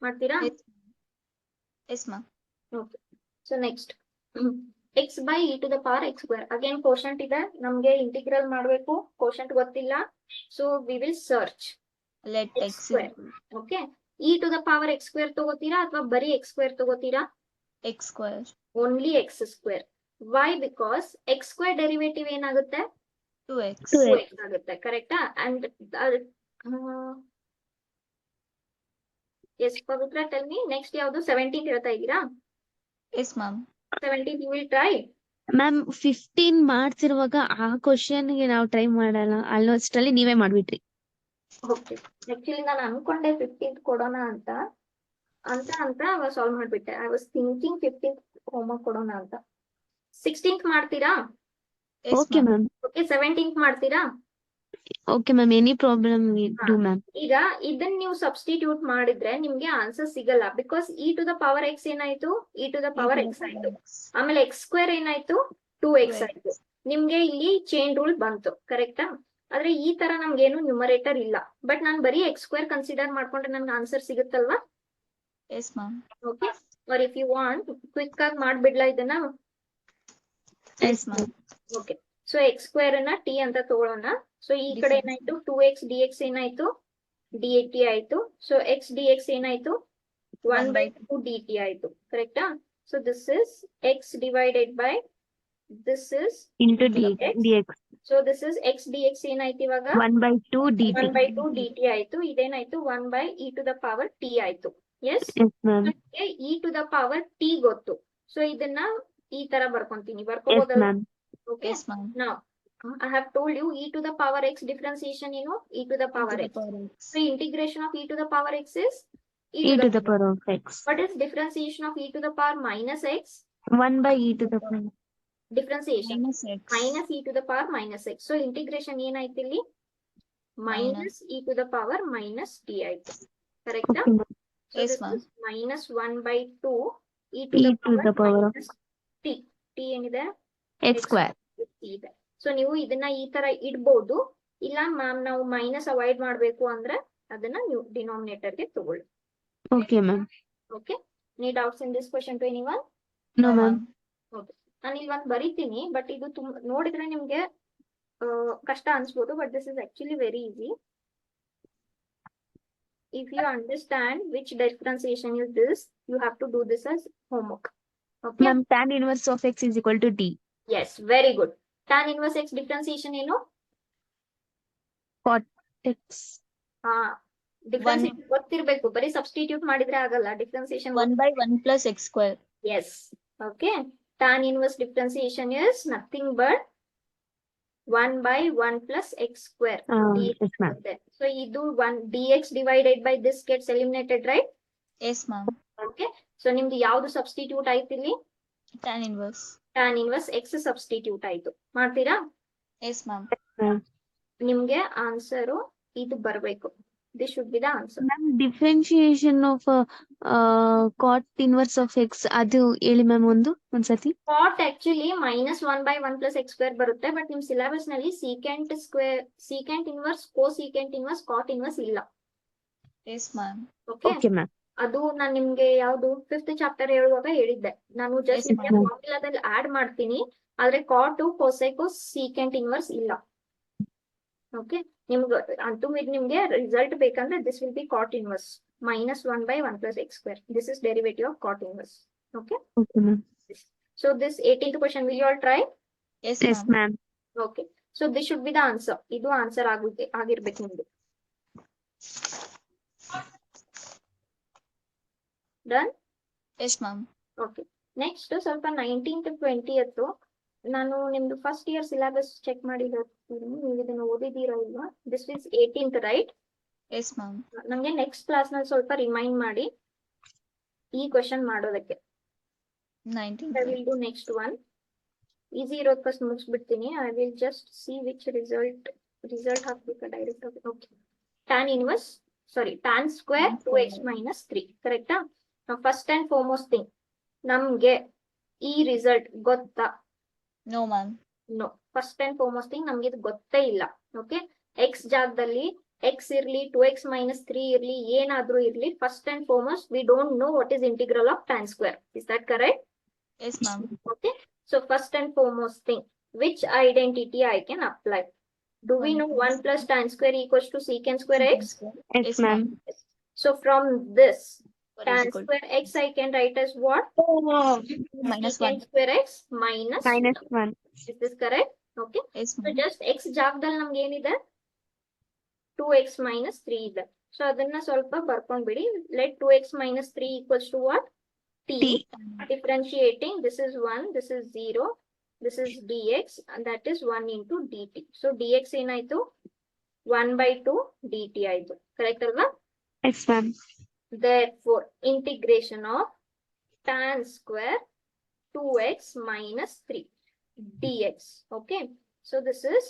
ಮಾಡ್ತೀರಾ? Yes. Yes, ma'am. Okay. So next, x by e to the power x square. Again, quotient ಇದೆ, ನಮ್ಗೆ integral ಮಾಡಬೇಕು. quotient ಗೊತ್ತಿಲ್ಲ, so we will search Let x x square. Okay, e to the power x square ತಗೋತೀರಾ ಅಥವಾ ಬರೀ x square ತಗೋತೀರಾ? x square. Only x square. Why? Because x square derivative ಏನಾಗುತ್ತೆ? 2x. 2x. 2x ಆಗುತ್ತೆ. ಕರೆಕ್ಟಾ? And yes Pavitra, tell me next ಯಾವುದು? 17 ಹೇಳ್ತಾ ಇದ್ದೀರಾ? Yes, ma'am. 17 you will try. Ma'am 15 ಮಾಡ್ತಿರುವಾಗ ಆ question ಗೆ ನಾವು ಟ್ರೈ ಮಾಡಲ್ಲ, ಅಲ್ಲೊಷ್ಟರಲ್ಲಿ ನೀವೇ ಮಾಡ್ಬಿಟ್ರಿ. ಓಕೆ, ಆಕ್ಚುಲಿ ನಾನು ಅನ್ಕೊಂಡೆ 15th ಕೊಡೋಣ ಅಂತ ಸಾಲ್ವ್ ಮಾಡ್ಬಿಟ್ಟೆ. I was thinking 15th homework ಕೊಡೋಣ ಅಂತ. 16th ಮಾಡ್ತೀರಾ? Yes, okay ma'am. Ma'am. Okay, 17th ಮಾಡ್ತೀರಾ? Okay ma'am, any problem do ma'am. ಈಗ ಇದನ್ನ ನೀವು ಸಬ್ಸ್ಟಿಟ್ಯೂಟ್ ಮಾಡಿದ್ರೆ ನಿಮ್ಗೆ ಆನ್ಸರ್ ಸಿಗಲ್ಲ. Because e to the power x ಏನಾಯ್ತು? E to the power x ಆಯ್ತು. ಆಮೇಲೆ ಎಕ್ಸ್ ಸ್ಕ್ವೇರ್ ಏನಾಯ್ತು? 2x ಆಯ್ತು. ನಿಮ್ಗೆ ಇಲ್ಲಿ ಚೈನ್ ರೂಲ್ ಬಂತು. ಕರೆಕ್ಟಾ? ಆದ್ರೆ ಈ ತರ ನಮ್ಗೇನು ನ್ಯೂಮರೇಟರ್ ಇಲ್ಲ. ಬಟ್ ನಾನು ಬರೀ ಎಕ್ಸ್ ಸ್ಕ್ವೇರ್ ಕನ್ಸಿಡರ್ ಮಾಡ್ಕೊಂಡ್ರೆ ನನ್ಗೆ ಆನ್ಸರ್ ಸಿಗುತ್ತಲ್ವಾ? Yes, ma'am. Okay, or if you want quick ಆಗಿ ಮಾಡ್ಬಿಡ್ಲಾ ಇದನ್ನ? Yes ma'am. Okay, so x square ಅನ್ನ ಟಿ ಅಂತ ತಗೊಳ್ಳೋಣ. ಸೊ ಈ ಕಡೆ Difference. ಏನಾಯ್ತು, 2x dx ಏನಾಯ್ತು, dt ಆಯ್ತು. ಸೊ x dx ಏನಾಯ್ತು, 1/2 dt ಆಯ್ತು. ಕರೆಕ್ಟಾ? So this is x divided by this is into dx. dx so this is x dx ಏನಾಯ್ತು ಇವಾಗ 1/2 dt. 1/2 dt ಆಯ್ತು. ಇದೇನಾಯ್ತು 1/e to the power t ಆಯ್ತು. Yes, yes ma'am. e to the power t ಗೊತ್ತು. So ಇದನ್ನ ಈ ತರ ಬರ್ಕೊಂತೀನಿ, ಎಸ್ ಬರ್ಕೋಬಹುದಲ್ಲ? Ma'am. Okay, yes ma'am. now I have told you e to the power x differentiation, e to the power x. So integration of e to the power x is e to the power of x. What is differentiation of e to the power minus x? 1/e to the power. Differentiation minus e to the power minus x. So integration ಏನಾಯ್ತು ಇಲ್ಲಿ, minus e to the power minus t ಆಯ್ತು. ಕರೆಕ್ಟಾ? Okay, ma'am. So Yes, this ma'am. is minus 1/2 e to E the to the power power of minus t. t ಏನಿದೆ, x square. ಇದೆ. So ನೀವು ಇದನ್ನ ಈ ತರ ಇಡ್ಬೋದು, ಇಲ್ಲ ಮ್ಯಾಮ್ ನಾವು ಮೈನಸ್ ಅವಾಯ್ಡ್ ಮಾಡ್ಬೇಕು ಅಂದ್ರೆ ಅದನ್ನ ನೀವು ಡಿನಾಮಿನೇಟರ್ ಗೆ ತಗೊಳ್ಳಿ. Okay, ma'am. Okay, any doubts in this question to anyone? No, ma'am. ನಾನು ಇಲ್ಲಿ ಒಂದು ಬರಿತೀನಿ, ಬಟ್ ಇದು ನೋಡಿದ್ರೆ ನಿಮ್ಗೆ ಕಷ್ಟ ಅನ್ಸ್ಬೋದು, but this is actually very easy. If you understand which differentiation is this, you have to do this as homework. Okay, Ma'am, tan inverse of x is equal to t. Yes, very good. tan inverse x differentiation ಏನು? Cot x. ಹಾ, differentiation ಗೊತ್ತಿರ್ಬೇಕು, ಬರೀ substitute ಮಾಡಿದ್ರೆ ಆಗಲ್ಲ. Differentiation 1/1 plus x square. yes. Okay, tan inverse differentiation is nothing but 1/1 plus x square. Yes, ma'am. So idu 1 dx divided by this gets eliminated, right? Yes, ma'am. Okay, so ನಿಮ್ದು ಯಾವ್ದು substitute ಆಯ್ತು ಇಲ್ಲಿ? Tan inverse. tan inverse x substitute ಆಯ್ತು. ಮಾಡ್ತೀರಾ? Yes, ma'am. ನಿಮ್ಗೆ answer ಇದು ಬರ್ಬೇಕು. This should be the answer. Ma'am, differentiation of cot inverse of x ಅದು ಹೇಳಿ ಮ್ಯಾಮ್ ಒಂದ್ಸತಿ. Cot actually minus 1/1 plus x square ಬರುತ್ತೆ, ಬಟ್ ನಿಮ್ ಸಿಲೆಬಸ್ ನಲ್ಲಿ secant square, secant inverse, cosecant inverse, cot inverse ಇಲ್ಲ. Yes, ma'am. Okay, Okay, ma'am. ಅದು ನಾನ್ ನಿಮ್ಗೆ ಯಾವ್ದು 5th ಚಾಪ್ಟರ್ ಹೇಳುವಾಗ ಹೇಳಿದ್ದೆ. ನಾನು ಜಸ್ಟ್ Yes, ನಿಮ್ಗೆ ma'am. ಫಾರ್ಮುಲಾದಲ್ಲಿ ಆಡ್ ಮಾಡ್ತೀನಿ, ಆದ್ರೆ ಕಾಟ್ ಕೊಸೆಕೋ ಸೀಕೆಂಟ್ ಇನ್ವರ್ಸ್ ಇಲ್ಲ. ಓಕೆ, ನಿಮ್ಗೆ ಅಂತೂ ಇದು ನಿಮ್ಗೆ ರಿಸಲ್ಟ್ ಬೇಕಂದ್ರೆ this will be cot inverse minus 1/1 plus x square. This is derivative of cot inverse. Okay, Okay, ma'am. so this 18th question, will you all try? Yes, Yes, ma'am. ma'am. Okay, so this should be the answer. ಇದು answer ಆಗಿರ್ಬೇಕು ನಿಮ್ದು. Done? Yes, ma'am. Okay, next ಸ್ವಲ್ಪ 19th 20th ನಾನು ನಿಮ್ದು first year syllabus check ಮಾಡಿ ಹೇಳ್ತೀನಿ. ನೀವು ಇದನ್ನ ಓದಿದೀರಾ ಇಲ್ವಾ? This is 18th, right? Yes, ma'am. ನಮ್ಗೆ ನೆಕ್ಸ್ಟ್ ಕ್ಲಾಸ್ ನಲ್ಲಿ ಸ್ವಲ್ಪ ರಿಮೈಂಡ್ ಮಾಡಿ ಈ ಕ್ವೆಶನ್ ಮಾಡೋದಕ್ಕೆ. 19th. I will do next one. Easy ಇರೋದ್ ಫಸ್ಟ್ ಮುಗಿಸ್ಬಿಡ್ತೀನಿ. I will just see which result ಹಾಕ್ಬೇಕಾ ಡೈರೆಕ್ಟ್ ಆಗಿ. Okay, tan inverse, sorry tan square 2x minus 3, ಕರೆಕ್ಟಾ? ಫಸ್ಟ್ ಅಂಡ್ ಫಾರ್ಮೋಸ್ಟ್ ಥಿಂಗ್, ನಮ್ಗೆ ಈ ರಿಸಲ್ಟ್ ಗೊತ್ತಾ? No, ma'am. No, first and foremost thing ನಮ್ಗೆ ಇದು ಗೊತ್ತೇ ಇಲ್ಲ. ಓಕೆ, ಎಕ್ಸ್ ಜಾಗದಲ್ಲಿ ಎಕ್ಸ್ ಇರ್ಲಿ 2x minus 3 ಇರ್ಲಿ ಏನಾದ್ರೂ ಇರ್ಲಿ, first and foremost we don't know what is integral of tan square. Is that correct? Yes, ma'am. Okay, so first and foremost thing, which identity I can apply? Do we know 1 plus tan square equals to secant square x? Yes, Yes, ma'am. So from this, What is tan equal to square x I can write as what? minus Secant 1. square x minus Minus 1. Is this correct? Okay, Yes, so ma'am. just x ಜಾಗದಲ್ಲಿ ನಮ್ಗೆ ಏನಿದೆ 2x minus 3 ಇದೆ. So ಅದನ್ನ ಸ್ವಲ್ಪ ಬರ್ಕೊಂಡ್ಬಿಡಿ. Let 2x minus 3 equals to what? T. Differentiating, this is 1, this is 0, this is dx, and that is 1 into dt. So dx ಏನಾಯ್ತು? 1/2 dt ಆಯ್ತು. Correct ಅಲ್ವಾ? Yes, ma'am. Therefore, integration of tan square 2x minus 3 dx. Okay, so this is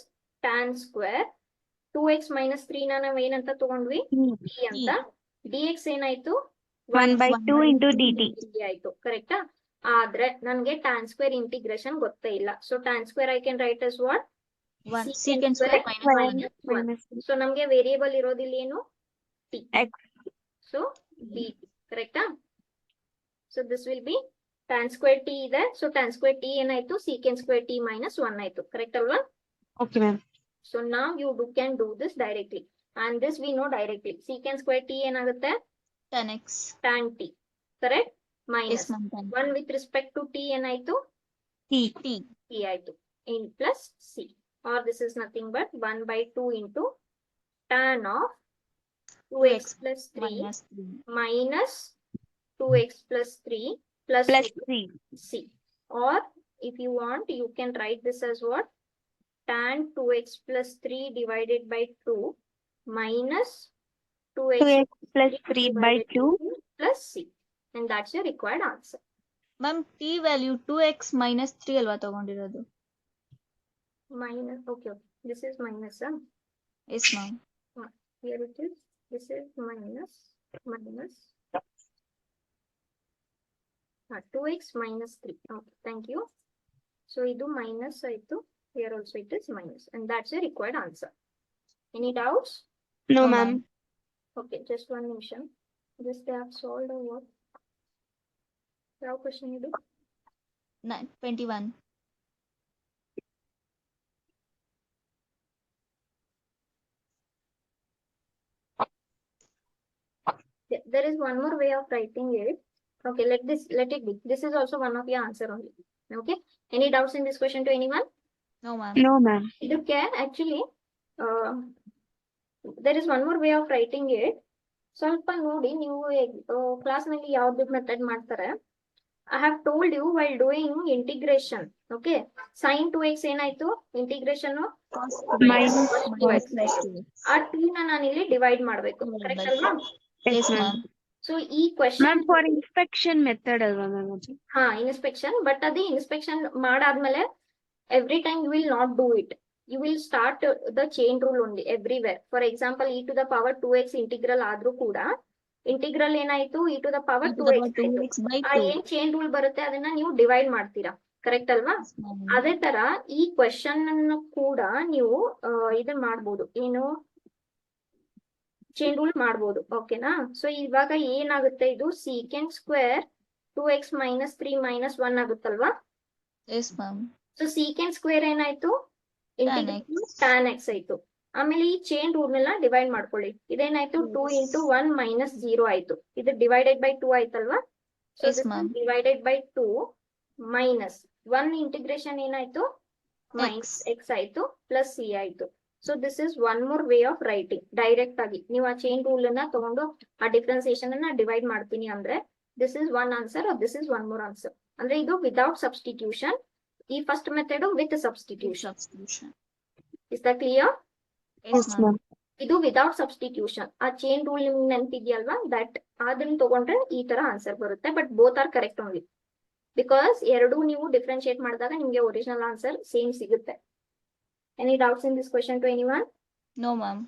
tan square 2x minus 3 ನ ನಾವ್ ಏನಂತ ತಗೊಂಡ್ವಿ? t ಅಂತ. dx ಏನಾಯ್ತು? 1/2 into dt. ಆಯ್ತು. ಕರೆಕ್ಟಾ? ಆದ್ರೆ ನನ್ಗೆ tan ಸ್ಕ್ವೇರ್ ಇಂಟಿಗ್ರೇಷನ್ ಗೊತ್ತೇ ಇಲ್ಲ. So tan square I can write as what? 1 secant square minus 1. Minus so ನಮ್ಗೆ ವೇರಿಯೇಬಲ್ ಇರೋದಿಲ್ಲ ಏನು? t. x. ಸೊ dt, ಕರೆಕ್ಟಾ? So this will be tan square t ಇದೆ. So tan square t ಏನಾಯ್ತು secant square t minus 1 ಆಯ್ತು. Correct ಅಲ್ವಾ? Okay, ma'am. So now you can do this directly. And this we know directly. Secant square t ಏನಾಗುತ್ತೆ? tan x. Tan t. Correct? Yes, Minus. ma'am. Tan 1 with respect to t ಏನಾಯ್ತು? T. t. t ಆಯ್ತು. In plus c. Or this is nothing but 1 by 2 into tan of 2x plus 3 minus 3. minus 2x plus 3 plus Plus 3. c. Or if you want, you can write this as what? Tan 2x plus 3 divided by 2 minus 2x 2x plus 3 by divided 2. plus c. And that's your required answer. Ma'am, t value 2x minus 3 ಅಲ್ವಾ ತಗೊಂಡಿರೋದು? Minus, okay. This is minus, Yes, ma'am. here it is. This is minus, minus. 2x minus 3. Okay, thank you. So, idu minus ಆಯ್ತು. Here also it is minus. And that's your required answer. Any doubts? No, No, ma'am. ma'am. Okay, just one minute. This they have solved or what? How question you do? 21. There is one more way of writing it. Okay, let it be. This is also one of your answer only. Okay. Any doubts in this question to anyone? No, ma'am. No, ma'am. ಇದಕ್ಕೆ actually there is one more way of writing it. ಸ್ವಲ್ಪ ನೋಡಿ ನೀವು class ನಲ್ಲಿ ಯಾವ್ದು method ಮಾಡ್ತಾರೆ. I have told you while doing integration. Okay. Sin 2x ಏನಾಯ್ತು? Integration Cos Minus minus plus 2x. ಆ 2 ನ ನಾನು ಇಲ್ಲಿ ಡಿವೈಡ್ ಮಾಡಬೇಕು. ಕರೆಕ್ಟ್ ಅಲ್ವಾ? Yes, ma'am. ಸೊ ಈ question Ma'am, for inspection method ಅಲ್ವಾ ma'am ಅದು? ಹಾ ಇನ್ಸ್ಪೆಕ್ಷನ್ ಬಟ್ ಅದೇ ಇನ್ಸ್ಪೆಕ್ಷನ್ ಮಾಡಾದ್ಮೇಲೆ every time you will not do it. You will start the chain rule only everywhere. For example, e to the power 2x integral ಆದ್ರೂ ಕೂಡ integral ಏನಾಯ್ತು e to the power E to the 2x power 2x by ಆ 2. ಏನ್ chain rule ಬರುತ್ತೆ ಅದನ್ನ ನೀವು divide ಮಾಡ್ತೀರಾ. Correct ಅಲ್ವಾ? Yes, ma'am. ಅದೇ ತರ ಈ ಕ್ವೆಶ್ಚನ್ ಅನ್ನು ಕೂಡ ನೀವು ಇದನ್ನ ಮಾಡ್ಬೋದು, ಏನು ಚೈನ್ ರೂಲ್ ಮಾಡ್ಬೋದು. ಓಕೆನಾ? ಸೊ ಇವಾಗ ಏನಾಗುತ್ತೆ, ಇದು secant square 2x minus 3 minus 1 ಆಗುತ್ತಲ್ವಾ? Yes, ma'am. So secant square ಏನಾಯ್ತು? Tan x. ಟ್ಯಾನ್ ಎಕ್ಸ್ ಆಯ್ತು. ಆಮೇಲೆ ಈ ಚೈನ್ ರೂಲ್ ನೆಲ್ಲ ಡಿವೈಡ್ ಮಾಡ್ಕೊಳ್ಳಿ. ಇದೇನಾಯ್ತು? 2 into 1 minus 0 ಆಯ್ತು. ಇದು ಡಿವೈಡೆಡ್ ಬೈ 2 ಆಯ್ತಲ್ವಾ? So Yes, ma'am. Divided by 2 minus 1 integration ಏನಾಯ್ತು? Minus X. ಎಕ್ಸ್ ಆಯ್ತು ಪ್ಲಸ್ ಸಿ ಆಯ್ತು. So this is one more way of writing. Direct ಆಗಿ ನೀವು ಆ ಚೈನ್ ರೂಲ್ ಅನ್ನ ತಗೊಂಡು ಆ ಡಿಫ್ರೆನ್ಸಿಯೇಷನ್ ಅನ್ನ ಡಿವೈಡ್ ಮಾಡ್ತೀನಿ ಅಂದ್ರೆ this is one answer or this is one more answer. ಅಂದ್ರೆ ಇದು ವಿದೌಟ್ ಸಬ್ಸ್ಟಿಟ್ಯೂಷನ್. ಈ first method with substitution. Substitution. Is the clear? Yes, ma'am. ಇದು ವಿದೌಟ್ ಸಬ್ಸ್ಟಿಟ್ಯೂಷನ್. ಆ ಚೈನ್ ರೂಲ್ ನಿಮ್ಗೆ ನೆನಪಿದ್ಯಲ್ವಾ? ದಟ್ ಅದನ್ನ ತಗೊಂಡ್ರೆ ಈ ತರ ಆನ್ಸರ್ ಬರುತ್ತೆ. But both are correct only. Because ಎರಡು ನೀವು ಡಿಫ್ರೆನ್ಶಿಯೇಟ್ ಮಾಡಿದಾಗ ನಿಮ್ಗೆ ಒರಿಜಿನಲ್ ಆನ್ಸರ್ ಸೇಮ್ ಸಿಗುತ್ತೆ. Any doubts in this question to anyone? No, ma'am.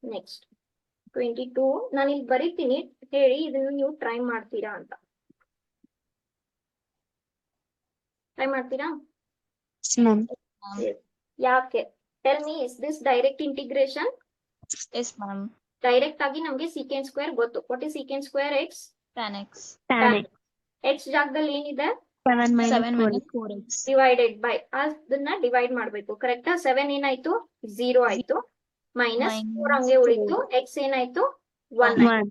Next 22 ನಾನು ಇಲ್ಲಿ ಬರೀತೀನಿ, ಹೇಳಿ ಇದನ್ನು ನೀವು ಟ್ರೈ ಮಾಡ್ತೀರಾ ಅಂತ. ಟ್ರೈ ಮಾಡ್ತೀರಾ? Yes, ma'am. ಯಾಕೆ? Tell me, is this direct integration? Yes, ma'am. Direct ಆಗಿ ನಮ್ಗೆ ಸೀಕೆಂಟ್ ಸ್ಕ್ವೇರ್ ಗೊತ್ತು. What is secant square? X. Tan x. Tan x. X ಜಾಗದಲ್ಲಿ ಏನಿದೆ? 7 minus 7 4. minus 4x. Divided by ಅದನ್ನ ಡಿವೈಡ್ ಮಾಡ್ಬೇಕು. ಕರೆಕ್ಟಾ? 7 ಏನಾಯ್ತು? 0 ಆಯ್ತು. ಮೈನಸ್ 4 ಹಂಗೆ ಉಳಿತು. ಎಕ್ಸ್ ಏನಾಯ್ತು? 1 1.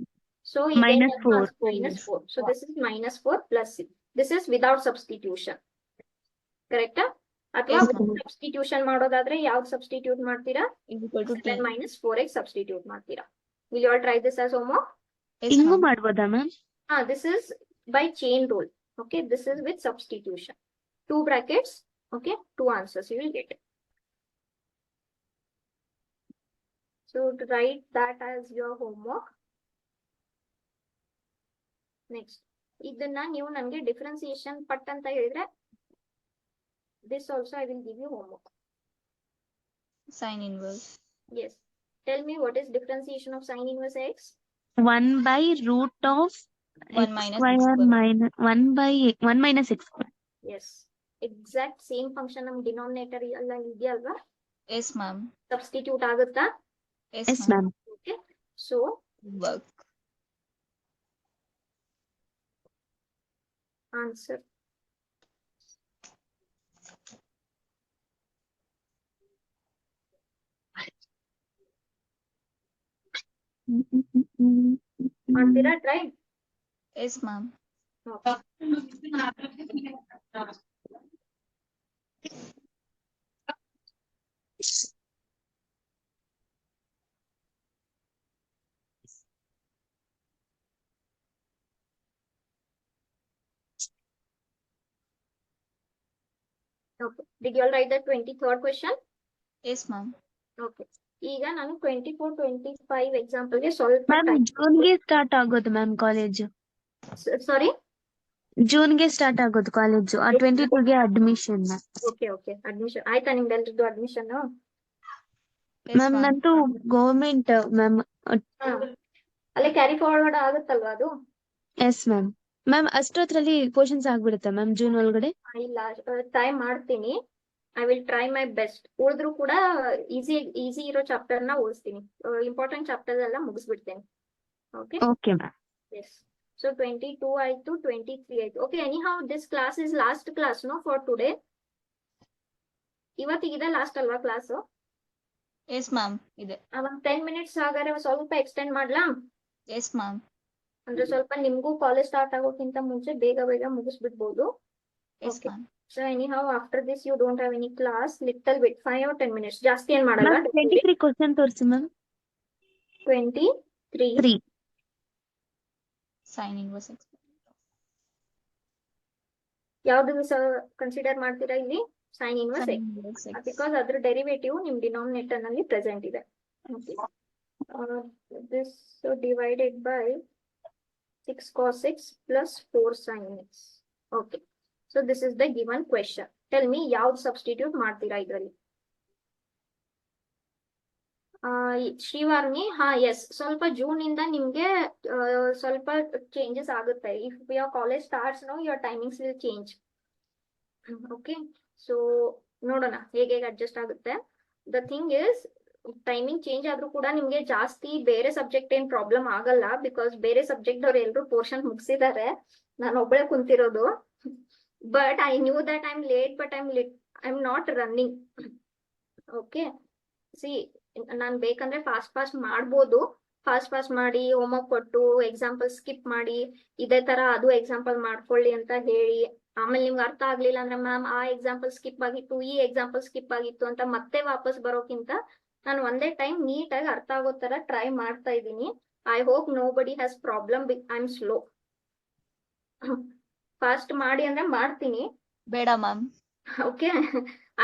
So Minus 4. minus 4. So this is minus 4 plus 6. This is without substitution. ಕರೆಕ್ಟಾ? ಅಥವಾ Yes, ma'am. ಸಬ್ಸ್ಟಿಟ್ಯೂಷನ್ ಮಾಡೋದಾದ್ರೆ ಯಾವ್ದು ಸಬ್ಸ್ಟಿಟ್ಯೂಟ್ ಮಾಡ್ತೀರಾ? Is equal to 7 t. minus 4x substitute ಮಾಡ್ತೀರಾ. Will you all try this as homework? Yes, ಹಿಂಗೂ ma'am. ಮಾಡ್ಬೋದಾ ma'am? This is by chain rule. Okay, this is with substitution. 2 brackets. Okay, 2 answers you will get. So to write that as your homework. Next, ಇದನ್ನ ನೀವು ನನಗೆ differentiation ಪಟ್ ಅಂತ ಹೇಳಿದ್ರೆ this also I will give you homework. Sin inverse. Yes. Tell me what is differentiation of sin inverse x? 1 by root of 1 x minus square x square. minus 1 by 1 minus x square. Yes. Exact same function ನಮ್ denominator ಎಲ್ಲ ಇದೆಯಲ್ವಾ? Yes, ma'am. Substitute ಆಗುತ್ತಾ? Yes, Yes, ma'am. ma'am. Okay. So Work. Answer. ಮಾಡ್ತೀರಾ try? Yes, ma'am. Okay. Did you all write the 23rd question? Yes, ma'am. Okay. ಈಗ ನಾನು 24, 25 example ಗೆ ಸ್ವಲ್ಪ ma'am time. ಜೂನ್ಗೆ ಸ್ಟಾರ್ಟ್ ಆಗೋದು ಮ್ಯಾಮ್ ಕಾಲೇಜ್. Sorry? ಜೂನ್ಗೆ start ಆಗೋದು ಕಾಲೇಜು. 22ಗೆ ಅಡ್ಮಿಷನ್. Okay, okay. Admission ಆಯ್ತಾ ನಿಮ್ದೆಲ್ರದ್ದು admission? Yes, ma'am ma'am. ನಂದು ಗೌರ್ಮೆಂಟ್ ಮ್ಯಾಮ್. ಅಲ್ಲೇ ಕ್ಯಾರಿ ಫಾರ್ವರ್ಡ್ ಆಗುತ್ತಲ್ವಾ ಅದು? Yes ma'am. ಮ್ಯಾಮ್ ಅಷ್ಟೊತ್ತರಲ್ಲಿ ಪೋರ್ಷನ್ಸ್ ಆಗ್ಬಿಡುತ್ತಾ ಮ್ಯಾಮ್ ಜೂನ್ ಒಳಗಡೆ? ಇಲ್ಲ, ಟ್ರೈ ಮಾಡ್ತೀನಿ. I will try my best. ಉಳಿದ್ರು ಕೂಡ ಈಸಿ ಇರೋ ಚಾಪ್ಟರ್ ನ ಓದಿಸ್ತೀನಿ. ಇಂಪಾರ್ಟೆಂಟ್ ಚಾಪ್ಟರ್ ಎಲ್ಲ ಮುಗಿಸ್ಬಿಡ್ತೇನೆ. Okay. Okay ma'am. Yes. So 22 ಆಯ್ತು, 23 ಆಯ್ತು. Okay, anyhow this class is last class no for today. ಇವತ್ತಿಗಿದೆ ಲಾಸ್ಟ್ ಅಲ್ವಾ ಕ್ಲಾಸ್? Yes, ma'am. ಇದೆ. ಒಂದ್ 10 minutes ಹಾಗಾದ್ರೆ ಸ್ವಲ್ಪ ಎಕ್ಸ್ಟೆಂಡ್ ಮಾಡ್ಲಾ? Yes, ma'am. ಅಂದ್ರೆ ಸ್ವಲ್ಪ ನಿಮ್ಗೂ ಕಾಲೇಜ್ ಸ್ಟಾರ್ಟ್ ಆಗೋಕ್ಕಿಂತ ಮುಂಚೆ ಬೇಗ ಮುಗಿಸ್ಬಿಡ್ಬೋದು. Yes, Okay. ma'am. So anyhow, after this you don't have any class, little bit 5 or 10 minutes. ಜಾಸ್ತಿ ಏನ್ ಮಾಡಲ್ಲ. ಮ್ಯಾಮ್ 23 ಕ್ವಶನ್ ತೋರಿಸಿ ಮ್ಯಾಮ್. 23 Sign inverse expression. ಯಾವ್ದು ಕನ್ಸಿಡರ್ ಮಾಡ್ತೀರಾ ಇಲ್ಲಿ? Sine inverse Sin X, inverse x. Because ಅದ್ರ ಡೆರಿವೇಟಿವ್ ನಿಮ್ denominator ನಲ್ಲಿ ಪ್ರೆಸೆಂಟ್ ಇದೆ. This divided by 6 cos x plus 4 sin x. Okay. So this is the given question. Tell me ಯಾವ್ದು substitute ಮಾಡ್ತೀರಾ ಇದರಲ್ಲಿ? ಶ್ರೀವಾರ್ನಿ, ಎಸ್, ಸ್ವಲ್ಪ ಜೂನ್ ಇಂದ ನಿಮ್ಗೆ ಸ್ವಲ್ಪ ಚೇಂಜಸ್ ಆಗುತ್ತೆ. If your college starts no, your timings will change. Okay, so ನೋಡೋಣ ಹೇಗೆ ಅಡ್ಜಸ್ಟ್ ಆಗುತ್ತೆ. The thing is, timing change ಆದ್ರೂ ಕೂಡ ನಿಮ್ಗೆ ಜಾಸ್ತಿ ಬೇರೆ ಸಬ್ಜೆಕ್ಟ್ ಏನ್ ಪ್ರಾಬ್ಲಮ್ ಆಗಲ್ಲ, ಬಿಕಾಸ್ ಬೇರೆ ಸಬ್ಜೆಕ್ಟ್ ಅವ್ರು ಎಲ್ರು ಪೋರ್ಷನ್ ಮುಗಿಸಿದ್ದಾರೆ, ನಾನು ಒಬ್ಬಳೆ ಕುಂತಿರೋದು. But I knew that I am late, but I am not running. Okay, see, ನಾನ್ ಬೇಕಂದ್ರೆ ಫಾಸ್ಟ್ ಮಾಡ್ಬೋದು. ಫಾಸ್ಟ್ ಮಾಡಿ ಹೋಮ್ವರ್ಕ್ ಕೊಟ್ಟು ಎಕ್ಸಾಂಪಲ್ ಸ್ಕಿಪ್ ಮಾಡಿ ಇದೇ ತರ ಅದು ಎಕ್ಸಾಂಪಲ್ ಮಾಡ್ಕೊಳ್ಳಿ ಅಂತ ಹೇಳಿ, ಆಮೇಲೆ ನಿಮ್ಗೆ ಅರ್ಥ ಆಗ್ಲಿಲ್ಲ ಅಂದ್ರೆ ಮ್ಯಾಮ್ ಆ ಎಕ್ಸಾಂಪಲ್ ಸ್ಕಿಪ್ ಆಗಿತ್ತು, ಈ ಎಕ್ಸಾಂಪಲ್ ಸ್ಕಿಪ್ ಆಗಿತ್ತು ಅಂತ ಮತ್ತೆ ವಾಪಸ್ ಬರೋಕ್ಕಿಂತ ನಾನು ಒಂದೇ ಟೈಮ್ ನೀಟಾಗಿ ಅರ್ಥ ಆಗೋ ತರ ಟ್ರೈ ಮಾಡ್ತಾ ಇದ್ದೀನಿ. ಐ ಹೋಪ್ ನೋ ಬಡಿ has problem. I am slow. Fast ಮಾಡಿ ಅಂದ್ರೆ ಮಾಡ್ತೀನಿ. ಬೇಡ ಮ್ಯಾಮ್. ಓಕೆ,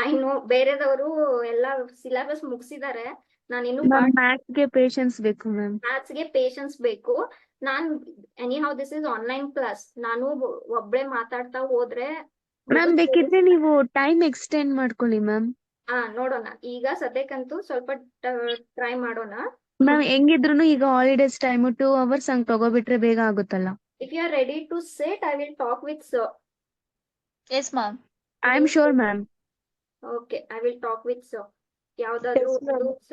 ಐ ನೋ ಬೇರೆದವರು ಎಲ್ಲ ಸಿಲೆಬಸ್ ಮುಗಿಸಿದ್ದಾರೆ. ನಾನು ಇನ್ನು ಮ್ಯಾಥ್ಸ್ ಗೆ ಪೇಷನ್ಸ್ ಬೇಕು ಮ್ಯಾಮ್. ಮ್ಯಾಥ್ಸ್ ಗೆ ಪೇಷನ್ಸ್ ಬೇಕು. ನಾನ್ anyhow this is online class. ನಾನು ಒಬ್ಳೆ ಮಾತಾಡ್ತಾ ಹೋದ್ರೆ ಮ್ಯಾಮ್ ಬೇಕಿದ್ರೆ ನೀವು ಟೈಮ್ ಎಕ್ಸ್ಟೆಂಡ್ ಮಾಡ್ಕೊಳ್ಳಿ ಮ್ಯಾಮ್. ನೋಡೋಣ. ಈಗ ಸದ್ಯಕ್ಕಂತೂ ಸ್ವಲ್ಪ ಟ್ರೈ ಮಾಡೋಣ. ಮ್ಯಾಮ್ ಹೆಂಗಿದ್ರು ಈಗ ಹಾಲಿಡೇಸ್ ಟೈಮ್ 2 hours ಹಂಗ್ ತಗೋಬಿಟ್ರೆ ಬೇಗ ಆಗುತ್ತಲ್ಲ. If you are ready to sit, I will talk with sir. Yes, ma'am. I am sure ma'am. Okay, I will talk with sir. ಯಾವ್ದಾದ್ರು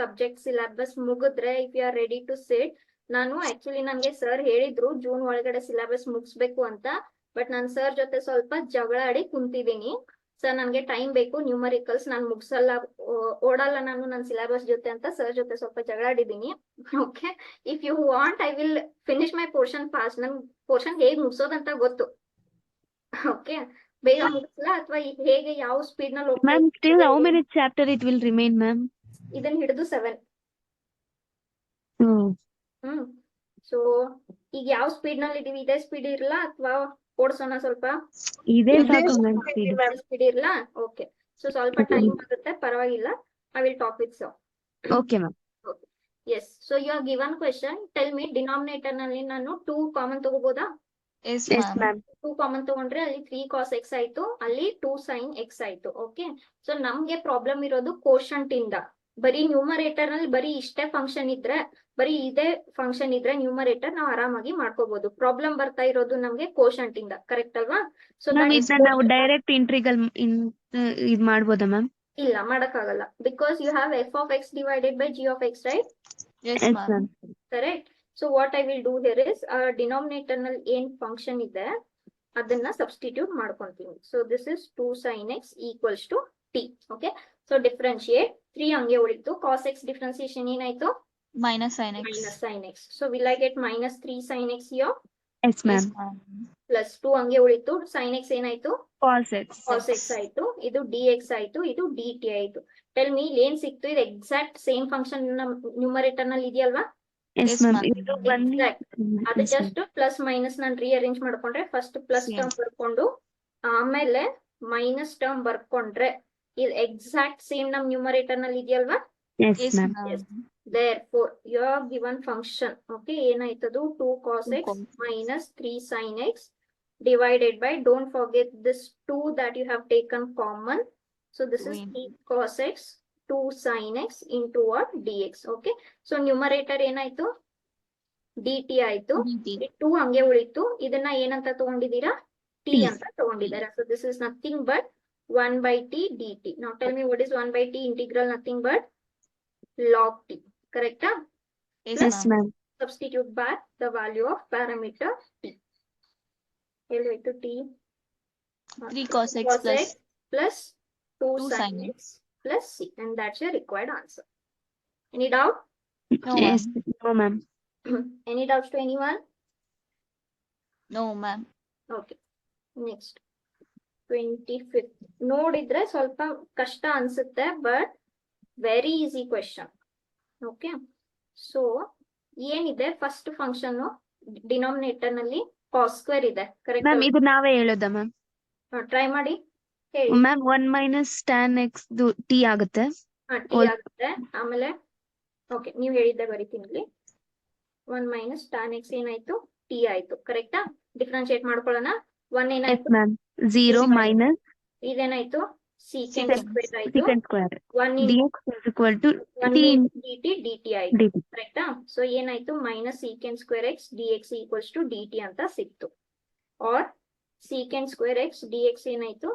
ಸಬ್ಜೆಕ್ಟ್ ಸಿಲೆಬಸ್ ಮುಗಿದ್ರೆ, if you are ready to sit. ನಾನು actually ನನ್ಗೆ sir ಹೇಳಿದ್ರು June ಒಳಗಡೆ syllabus ಮುಗಿಸ್ಬೇಕು ಅಂತ, but ನಾನು sir ಜೊತೆ ಸ್ವಲ್ಪ ಜಗಳ ಆಡಿ ಕುಂತಿದ್ದೀನಿ. ಸರ್ ನನ್ಗೆ ಟೈಮ್ ಬೇಕು, ನ್ಯೂಮರಿಕಲ್ಸ್ ನಾನು ಮುಗಿಸಲ್ಲ, ಓಡಲ್ಲ ನಾನು ನನ್ನ ಸಿಲೆಬಸ್ ಜೊತೆ ಅಂತ ಸರ್ ಜೊತೆ ಸ್ವಲ್ಪ ಜಗಳ ಆಡಿದ್ದೀನಿ. Okay, if you want I will finish my portion fast. ನನ್ ಪೋರ್ಷನ್ ಹೇಗ್ ಮುಗಿಸೋದಂತ ಗೊತ್ತು. ಓಕೆ, ಬೇಗ ಮುಗಿಸ್ಲಾ ಅಥವಾ ಹೇಗೆ ಯಾವ ಸ್ಪೀಡ್ ನಲ್ಲಿ ma'am still how many chapter it will remain ma'am? ಇದನ್ನ ಹಿಡಿದು 7. ಸೊ ಈಗ ಯಾವ ಸ್ಪೀಡ್ ನಲ್ಲಿ ಇದೀವಿ? ಇದೇ ಸ್ಪೀಡ್ ಇರಲ್ಲ ಅಥವಾ ಓಡಿಸೋಣ ಸ್ವಲ್ಪ? ಇದೇ ಸಾಕು ಮ್ಯಾಮ್ ಸ್ಪೀಡ್ ಇರಲ್ಲ. ಓಕೆ, ಸೊ ಸ್ವಲ್ಪ ಟೈಮ್ ಆಗುತ್ತೆ, ಪರವಾಗಿಲ್ಲ. I will talk with sir. Okay ma'am. Yes, so you are given question. Tell me, denominator ನಲ್ಲಿ ನಾನು 2 ಕಾಮನ್ ತಗೋಬಹುದಾ? Yes, yes ma'am. Ma'am. 2 common ತಗೊಂಡ್ರೆ ಅಲ್ಲಿ 3 cos x ಆಯ್ತು, ಅಲ್ಲಿ 2 sin x ಆಯ್ತು. ಓಕೆ, ಸೊ ನಮ್ಗೆ ಪ್ರಾಬ್ಲಮ್ ಇರೋದು ಕೋಶಂಟ್ ಇಂದ. ಬರೀ ನ್ಯೂಮರೇಟರ್ ನಲ್ಲಿ ಬರೀ ಇಷ್ಟೇ ಫಂಕ್ಷನ್ ಇದ್ರೆ, ಬರೀ ಇದೇ ಫಂಕ್ಷನ್ ಇದ್ರೆ ನ್ಯೂಮರೇಟರ್ ನಾವು ಆರಾಮಾಗಿ ಮಾಡ್ಕೋಬಹುದು. ಪ್ರಾಬ್ಲಮ್ ಬರ್ತಾ ಇರೋದು ನಮ್ಗೆ ಕೋಶಂಟ್ ಇಂದ, ಕರೆಕ್ಟ್ ಅಲ್ವಾ? ಸೊ ನಾವು ಡೈರೆಕ್ಟ್ ಇಂಟ್ರಿಗಲ್ ಇದ್ ಮಾಡ್ಬೋದಾ ಮ್ಯಾಮ್? ಇಲ್ಲ, ಮಾಡಕ್ಕಾಗಲ್ಲ. Because you have f of x divided by g of x, right? Yes, yes ma'am. Ma'am. Correct. So what I will do here is denominator ನಲ್ಲಿ ಏನ್ ಫಂಕ್ಷನ್ ಇದೆ ಅದನ್ನ ಸಬ್ಸ್ಟಿಟ್ಯೂಟ್ ಮಾಡ್ಕೊಂತೀನಿ. So this is 2 sin x equals to t. Okay, so differentiate 3 ಹಂಗೆ ಉಳಿತು. cos x differentiation ಏನಾಯ್ತು? minus sin x. minus sin x. So will I get minus 3 sin x here? Yes ma'am. Plus 2 ಹಂಗೆ ಉಳಿತು. sin x ಏನಾಯ್ತು? Cos x. cos x ಆಯ್ತು. ಇದು dx ಆಯ್ತು, ಇದು dt ಆಯ್ತು. ಟೆಲ್ ಮೀ ಏನ್ ಸಿಕ್ತು? ಇದು ಎಕ್ಸಾಕ್ಟ್ ಸೇಮ್ ಫಂಕ್ಷನ್ ನ್ಯೂಮರೇಟರ್ ನಲ್ಲಿ ಇದೆಯಲ್ವಾ? Yes ma'am. ಇದು ಒಂದು ಅದು ಜಸ್ಟ್ ಪ್ಲಸ್ ಮೈನಸ್ ನಾನು ರೀಅರೇಂಜ್ ಮಾಡ್ಕೊಂಡ್ರೆ ಫಸ್ಟ್ ಪ್ಲಸ್ Same. ಟರ್ಮ್ ಬರ್ಕೊಂಡು ಆಮೇಲೆ ಮೈನಸ್ ಟರ್ಮ್ ಬರ್ಕೊಂಡ್ರೆ ಇದು ಎಕ್ಸಾಕ್ಟ್ ಸೇಮ್ ನಮ್ ನ್ಯೂಮರೇಟರ್ ನಲ್ಲಿ ಇದೆಯಲ್ವಾ? Yes Yes, ma'am. ma'am. Yes. Therefore your given function, okay, ಏನಾಯ್ತದು? 2 cos x minus 3 sin x divided by, don't forget this 2 that you have taken common, so this is 3 cos x 2 sin x into what? dx. Okay, so numerator ಏನಾಯ್ತು? dt ಆಯ್ತು. dt. 2 ಹಂಗೆ ಉಳಿತು. ಇದನ್ನ ಏನಂತ ತಗೊಂಡಿದ್ದೀರಾ? t T. ಅಂತ ತಗೊಂಡಿದ್ದಾರೆ. So this is nothing but 1 by t dt. Now tell me what is 1 by t integral? Nothing but log t. Correct? Yes, yes ma'am. Ma'am. Substitute back the value of parameter t. Equal to t 3 cos x cos plus x plus 2 2 sin sin x plus c, and that's your required answer. Any doubt? No, yes no ma'am. Any doubts to anyone? no, ma'am. Okay. Next 25th. ನೋಡಿದ್ರೆ ಸ್ವಲ್ಪ ಕಷ್ಟ ಅನ್ಸುತ್ತೆ, but very easy question. Okay, so ಏನಿದೆ? First function denominator ನಲ್ಲಿ cos square ಇದೆ. Ma'am correct? ಇದು ನಾವೇ ಹೇಳೋದಾ ma'am? Try ಮಾಡಿ ಹೇಳಿ. Ma'am 1 minus tan X T ಆಗುತ್ತೆ. ಟಿ ಆಗುತ್ತೆ. ಆಮೇಲೆ ಓಕೆ, ನೀವು ಹೇಳಿದ್ದೆ ಬರೀತೀನಿ ಇಲ್ಲಿ. 1 ಮೈನಸ್ ಟ್ಯಾನ್ ಎಕ್ಸ್ ಏನಾಯ್ತು? ಟಿ ಆಯ್ತು. ಕರೆಕ್ಟಾ? ಡಿಫ್ರೆನ್ಶಿಯೇಟ್ ಮಾಡ್ಕೊಳ್ಳೋಣ. 1 ಎಸ್ ಏನಾಯ್ತು? ಮ್ಯಾಮ್. 0 ಮೈನಸ್ ಇದೇನಾಯ್ತು? ಸೀಕೆಂಡ್ ಸ್ಕ್ವೇರ್ ಆಯ್ತು. Second square 1 dx is equal to t dt ಆಯ್ತು. dt. ಕರೆಕ್ಟಾ? ಸೊ ಏನಾಯ್ತು? Minus secant square x dx equals to dt ಅಂತ ಸಿಕ್ತು. Or secant square x dx ಏನಾಯ್ತು?